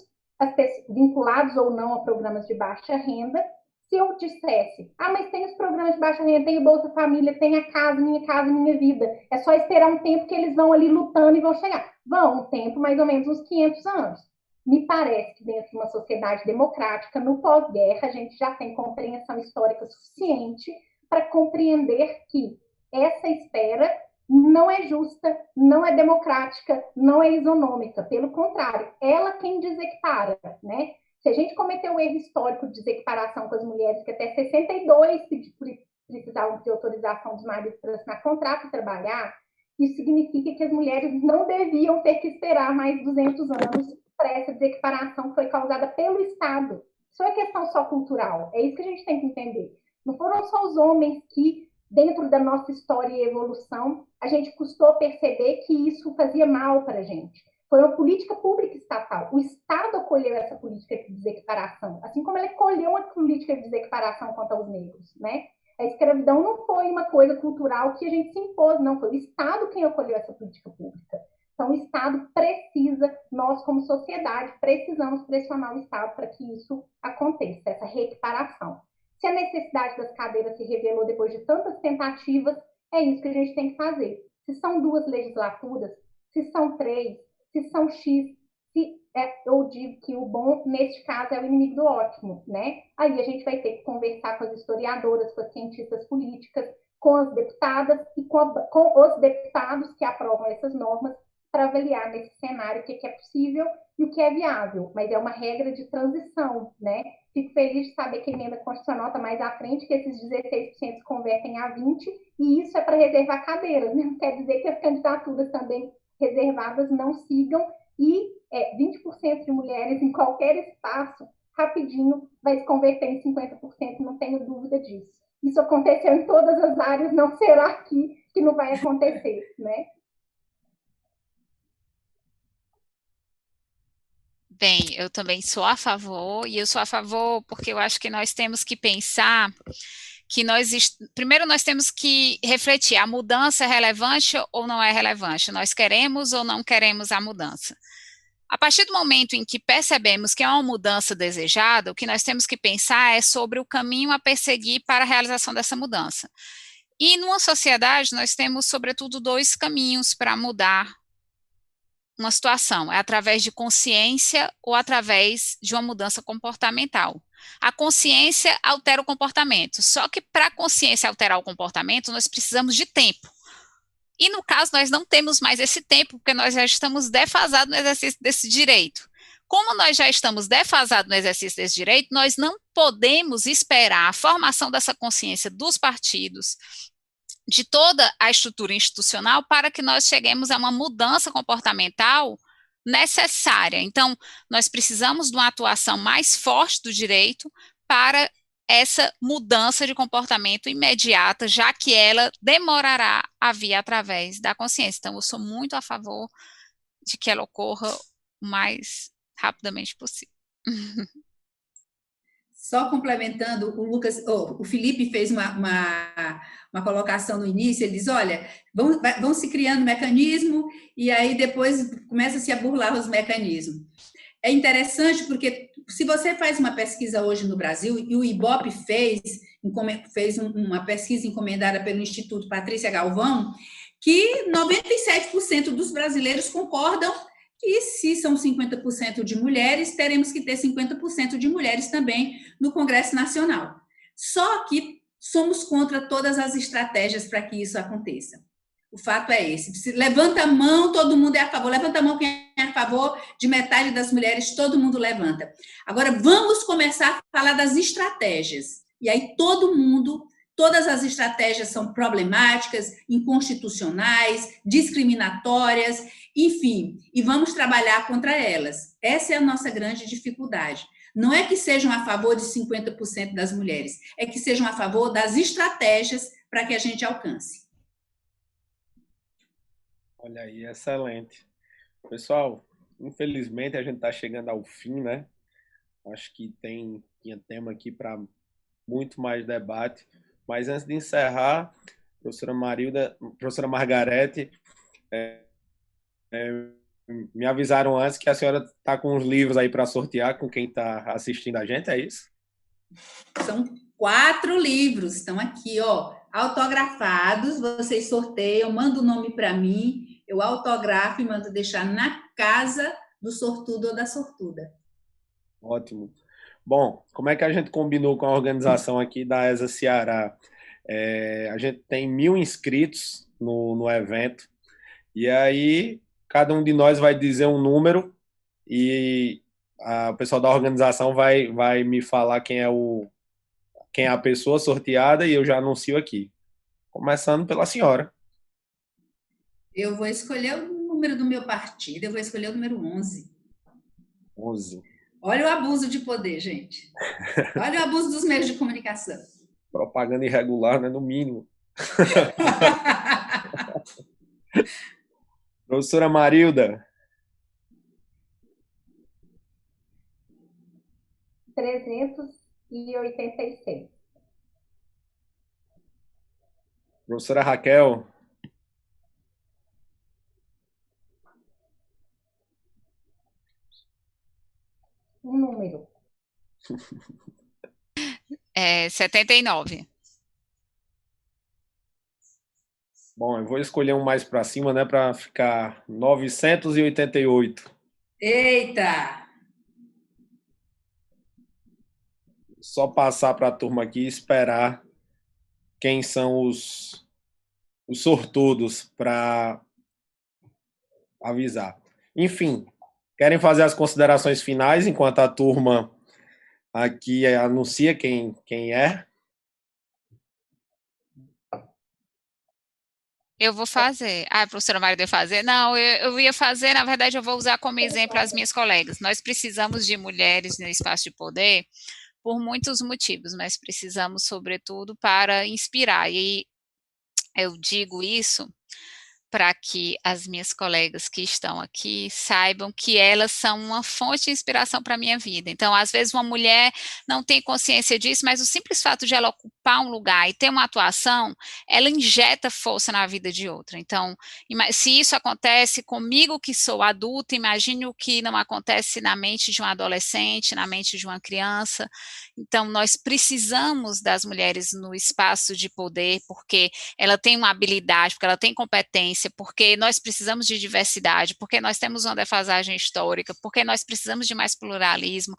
vinculados ou não a programas de baixa renda, se eu dissesse, mas tem os programas de baixa renda, tem o Bolsa Família, tem a casa, minha vida, é só esperar um tempo que eles vão ali lutando e vão chegar. Vão, um tempo mais ou menos uns 500 anos. Me parece que dentro de uma sociedade democrática, no pós-guerra, a gente já tem compreensão histórica suficiente para compreender que essa espera não é justa, não é democrática, não é isonômica. Pelo contrário, ela quem desequipara, né? Se a gente cometeu o erro histórico de desequiparação com as mulheres, que até 62 precisavam de autorização dos maridos para assinar contrato e trabalhar, isso significa que as mulheres não deviam ter que esperar mais 200 anos para essa desequiparação que foi causada pelo Estado. Isso é questão só cultural, é isso que a gente tem que entender. Não foram só os homens que, dentro da nossa história e evolução, a gente custou perceber que isso fazia mal para a gente. Foi uma política pública estatal. O Estado acolheu essa política de desequiparação, assim como ele acolheu uma política de desequiparação contra os negros, né? A escravidão não foi uma coisa cultural que a gente se impôs, não. Foi o Estado quem acolheu essa política pública. Então, o Estado precisa, nós como sociedade, precisamos pressionar o Estado para que isso aconteça, essa reequiparação. Se a necessidade das cadeiras se revelou depois de tantas tentativas, é isso que a gente tem que fazer. Se são 2 legislaturas, se são 3, se são X, eu digo que o bom, neste caso, é o inimigo do ótimo, né? Aí a gente vai ter que conversar com as historiadoras, com as cientistas políticas, com as deputadas e com os deputados que aprovam essas normas para avaliar nesse cenário o que é possível e o que é viável. Mas é uma regra de transição, né? Fico feliz de saber que a emenda constitucional está mais à frente, que esses 16% se convertem a 20%, e isso é para reservar cadeiras, né? Não quer dizer que as candidaturas também reservadas não sigam, e 20% de mulheres em qualquer espaço, rapidinho, vai se converter em 50%, não tenho dúvida disso. Isso aconteceu em todas as áreas, não será aqui que não vai acontecer, né? Bem, eu também sou a favor, e eu sou a favor porque eu acho que nós temos que pensar que primeiro nós temos que refletir, a mudança é relevante ou não é relevante? Nós queremos ou não queremos a mudança? A partir do momento em que percebemos que é uma mudança desejada, o que nós temos que pensar é sobre o caminho a perseguir para a realização dessa mudança. E numa sociedade, nós temos, sobretudo, dois caminhos para mudar uma situação, é através de consciência ou através de uma mudança comportamental. A consciência altera o comportamento, só que para a consciência alterar o comportamento, nós precisamos de tempo. E no caso, nós não temos mais esse tempo, porque nós já estamos defasados no exercício desse direito. Como nós já estamos defasados no exercício desse direito, nós não podemos esperar a formação dessa consciência dos partidos, de toda a estrutura institucional, para que nós cheguemos a uma mudança comportamental necessária. Então, nós precisamos de uma atuação mais forte do direito para essa mudança de comportamento imediata, já que ela demorará a vir através da consciência. Então, eu sou muito a favor de que ela ocorra o mais rapidamente possível. Só complementando, o Felipe fez uma colocação no início, ele diz, olha, vão se criando mecanismo e aí depois começa-se a burlar os mecanismos. É interessante porque se você faz uma pesquisa hoje no Brasil, e o IBOP fez uma pesquisa encomendada pelo Instituto Patrícia Galvão, que 97% dos brasileiros concordam que se são 50% de mulheres, teremos que ter 50% de mulheres também no Congresso Nacional. Só que somos contra todas as estratégias para que isso aconteça. O fato é esse. Se levanta a mão, todo mundo é a favor. Levanta a mão quem é a favor de metade das mulheres, todo mundo levanta. Agora, vamos começar a falar das estratégias. E aí todas as estratégias são problemáticas, inconstitucionais, discriminatórias, enfim, e vamos trabalhar contra elas. Essa é a nossa grande dificuldade. Não é que sejam a favor de 50% das mulheres, é que sejam a favor das estratégias para que a gente alcance. Olha aí, excelente. Pessoal, infelizmente a gente está chegando ao fim, né? Acho que tinha tema aqui para muito mais debate. Mas antes de encerrar, professora Margarete, me avisaram antes que a senhora está com os livros aí para sortear com quem está assistindo a gente, é isso? São 4 livros, estão aqui, ó, autografados, vocês sorteiam, mandam o nome para mim, eu autografo e mando deixar na casa do sortudo ou da sortuda. Ótimo. Bom, como é que a gente combinou com a organização aqui da ESA Ceará? A gente tem 1.000 inscritos no evento, e aí cada um de nós vai dizer um número e o pessoal da organização vai me falar quem é a pessoa sorteada e eu já anuncio aqui. Começando pela senhora. Eu vou escolher o número do meu partido, eu vou escolher o número 11. 11. Olha o abuso de poder, gente. Olha o abuso dos meios de comunicação. Propaganda irregular, né? No mínimo. Professora Marilda. 386. Professora Raquel. Um número. 79. Bom, eu vou escolher um mais para cima, né, para ficar 988. Eita! Só passar para a turma aqui e esperar quem são os sortudos para avisar. Enfim, querem fazer as considerações finais enquanto a turma aqui anuncia quem é? Eu vou fazer. A professora Mário deve fazer? Não, eu ia fazer, na verdade, eu vou usar como exemplo as minhas colegas. Nós precisamos de mulheres no espaço de poder, por muitos motivos, mas precisamos, sobretudo, para inspirar. E eu digo isso para que as minhas colegas que estão aqui saibam que elas são uma fonte de inspiração para a minha vida. Então, às vezes, uma mulher não tem consciência disso, mas o simples fato de ela ocupar um lugar e ter uma atuação, ela injeta força na vida de outra. Então, se isso acontece comigo que sou adulta, imagine o que não acontece na mente de um adolescente, na mente de uma criança. Então, nós precisamos das mulheres no espaço de poder, porque ela tem uma habilidade, porque ela tem competência, porque nós precisamos de diversidade, porque nós temos uma defasagem histórica, porque nós precisamos de mais pluralismo,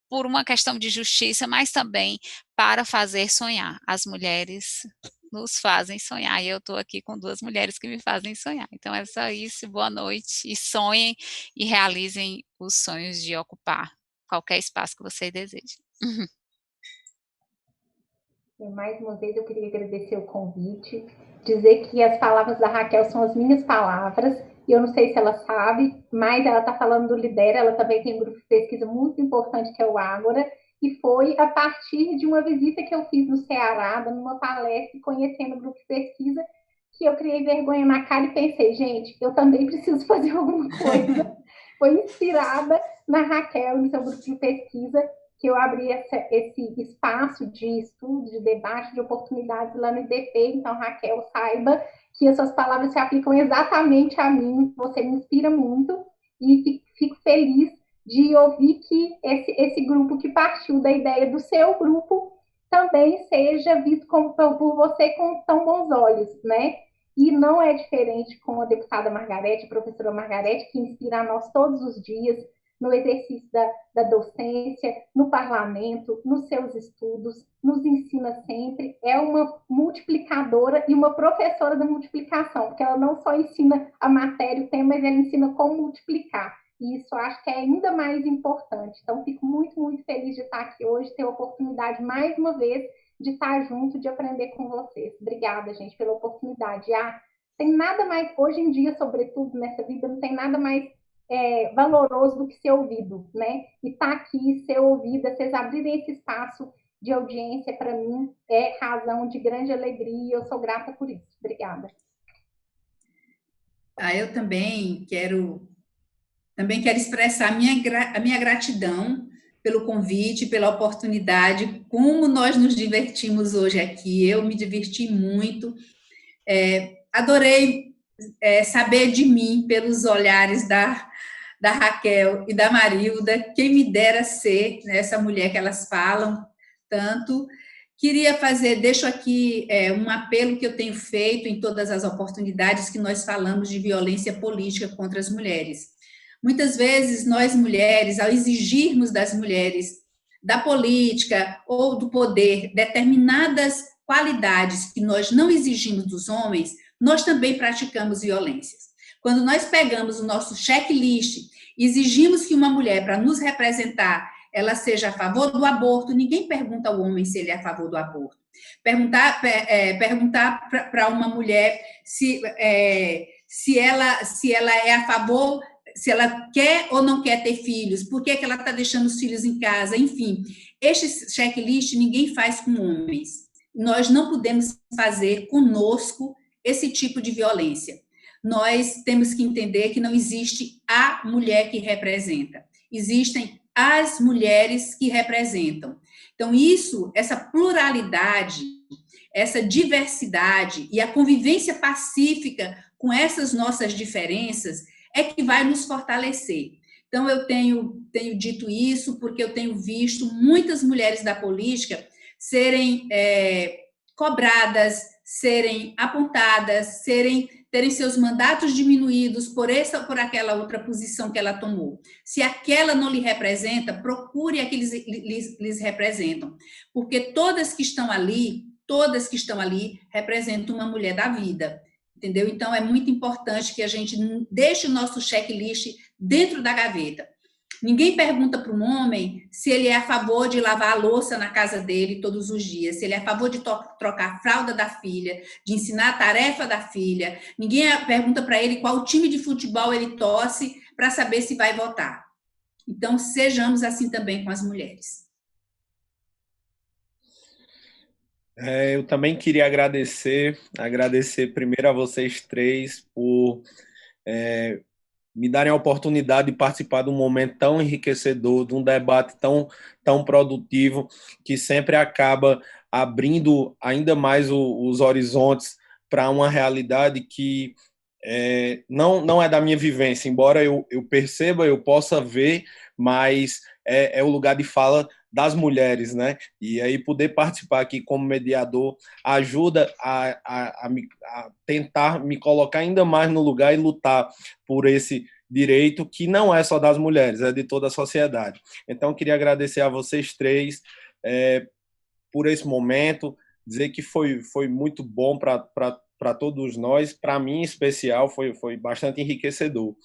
por uma questão de justiça, mas também para fazer sonhar. As mulheres nos fazem sonhar, e eu estou aqui com 2 mulheres que me fazem sonhar. Então é só isso, boa noite, e sonhem e realizem os sonhos de ocupar qualquer espaço que vocês desejem. E mais uma vez eu queria agradecer o convite, dizer que as palavras da Raquel são as minhas palavras, e eu não sei se ela sabe, mas ela está falando do Lidera, ela também tem um grupo de pesquisa muito importante que é o Ágora, e foi a partir de uma visita que eu fiz no Ceará, dando uma palestra e conhecendo o grupo de pesquisa, que eu criei vergonha na cara e pensei, gente, eu também preciso fazer alguma coisa. Foi inspirada na Raquel, no seu grupo de pesquisa, que eu abri esse espaço de estudo, de debate, de oportunidades lá no IDP. Então, Raquel, saiba que as suas palavras se aplicam exatamente a mim, você me inspira muito e fico feliz de ouvir que esse grupo que partiu da ideia do seu grupo também seja visto por você com tão bons olhos, né? E não é diferente com a deputada Margarete, a professora Margarete, que inspira a nós todos os dias, no exercício da docência, no parlamento, nos seus estudos, nos ensina sempre, é uma multiplicadora e uma professora da multiplicação, porque ela não só ensina a matéria, o tema, mas ela ensina como multiplicar. E isso eu acho que é ainda mais importante. Então, fico muito, muito feliz de estar aqui hoje, ter a oportunidade, mais uma vez, de estar junto, de aprender com vocês. Obrigada, gente, pela oportunidade. Tem nada mais, hoje em dia, sobretudo nessa vida, não tem nada mais valoroso do que ser ouvido, né? E estar aqui, ser ouvida, vocês abrirem esse espaço de audiência, para mim, é razão de grande alegria e eu sou grata por isso. Obrigada. Eu também quero expressar a minha gratidão pelo convite, pela oportunidade, como nós nos divertimos hoje aqui, eu me diverti muito, adorei saber de mim pelos olhares da Raquel e da Marilda, quem me dera ser, né, essa mulher que elas falam tanto. Deixo aqui um apelo que eu tenho feito em todas as oportunidades que nós falamos de violência política contra as mulheres. Muitas vezes, nós mulheres, ao exigirmos das mulheres, da política ou do poder, determinadas qualidades que nós não exigimos dos homens, nós também praticamos violências. Quando nós pegamos o nosso checklist, exigimos que uma mulher, para nos representar, ela seja a favor do aborto, ninguém pergunta ao homem se ele é a favor do aborto. Perguntar para uma mulher se ela é a favor, se ela quer ou não quer ter filhos, por que ela está deixando os filhos em casa, enfim. Este checklist ninguém faz com homens. Nós não podemos fazer conosco esse tipo de violência. Nós temos que entender que não existe a mulher que representa, existem as mulheres que representam. Então, essa pluralidade, essa diversidade e a convivência pacífica com essas nossas diferenças é que vai nos fortalecer. Então, eu tenho dito isso porque eu tenho visto muitas mulheres da política serem cobradas, serem apontadas, terem seus mandatos diminuídos por essa ou por aquela outra posição que ela tomou. Se aquela não lhe representa, procure a que lhes representam, porque todas que estão ali representam uma mulher da vida, entendeu? Então, é muito importante que a gente deixe o nosso checklist dentro da gaveta. Ninguém pergunta para um homem se ele é a favor de lavar a louça na casa dele todos os dias, se ele é a favor de trocar a fralda da filha, de ensinar a tarefa da filha. Ninguém pergunta para ele qual time de futebol ele torce para saber se vai votar. Então, sejamos assim também com as mulheres. Eu também queria agradecer primeiro a vocês três por me darem a oportunidade de participar de um momento tão enriquecedor, de um debate tão produtivo, que sempre acaba abrindo ainda mais os horizontes para uma realidade que não é da minha vivência, embora eu perceba, eu possa ver, mas é o lugar de fala das mulheres, né? E aí poder participar aqui como mediador ajuda a tentar me colocar ainda mais no lugar e lutar por esse direito que não é só das mulheres, é de toda a sociedade. Então, queria agradecer a vocês três por esse momento, dizer que foi muito bom para todos nós, para mim em especial, foi bastante enriquecedor.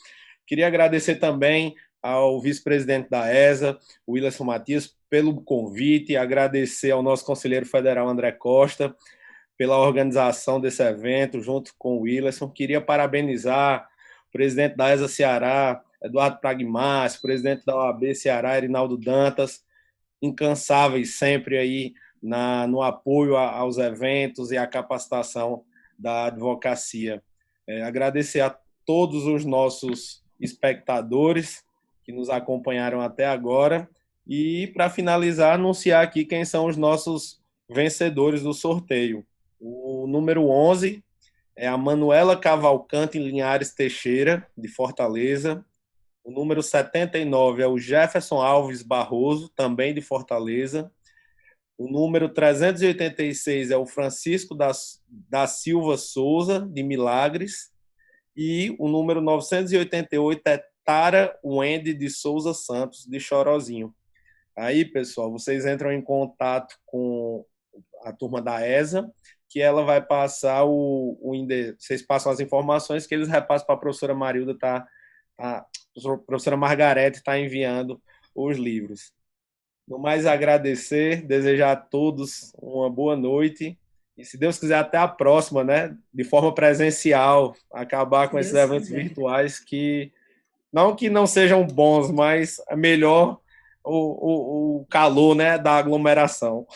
Queria agradecer também ao vice-presidente da ESA, o Willerson Matias, pelo convite, agradecer ao nosso conselheiro federal André Costa pela organização desse evento, junto com o Willerson. Queria parabenizar o presidente da ESA Ceará, Eduardo Pragmas, presidente da OAB Ceará, Erinaldo Dantas, incansáveis sempre aí no apoio aos eventos e à capacitação da advocacia. Agradecer a todos os nossos espectadores que nos acompanharam até agora e, para finalizar, anunciar aqui quem são os nossos vencedores do sorteio. O número 11 é a Manuela Cavalcante Linhares Teixeira, de Fortaleza. O número 79 é o Jefferson Alves Barroso, também de Fortaleza. O número 386 é o Francisco da Silva Souza, de Milagres. E o número 988 é Tara Wendy de Souza Santos, de Chorozinho. Aí, pessoal, vocês entram em contato com a turma da ESA, que ela vai passar vocês passam as informações que eles repassam para a professora Marilda, a professora Margarete está enviando os livros. No mais, agradecer, desejar a todos uma boa noite e, se Deus quiser, até a próxima, né? De forma presencial, acabar com esses eventos virtuais que não sejam bons, mas é melhor o calor, né, da aglomeração.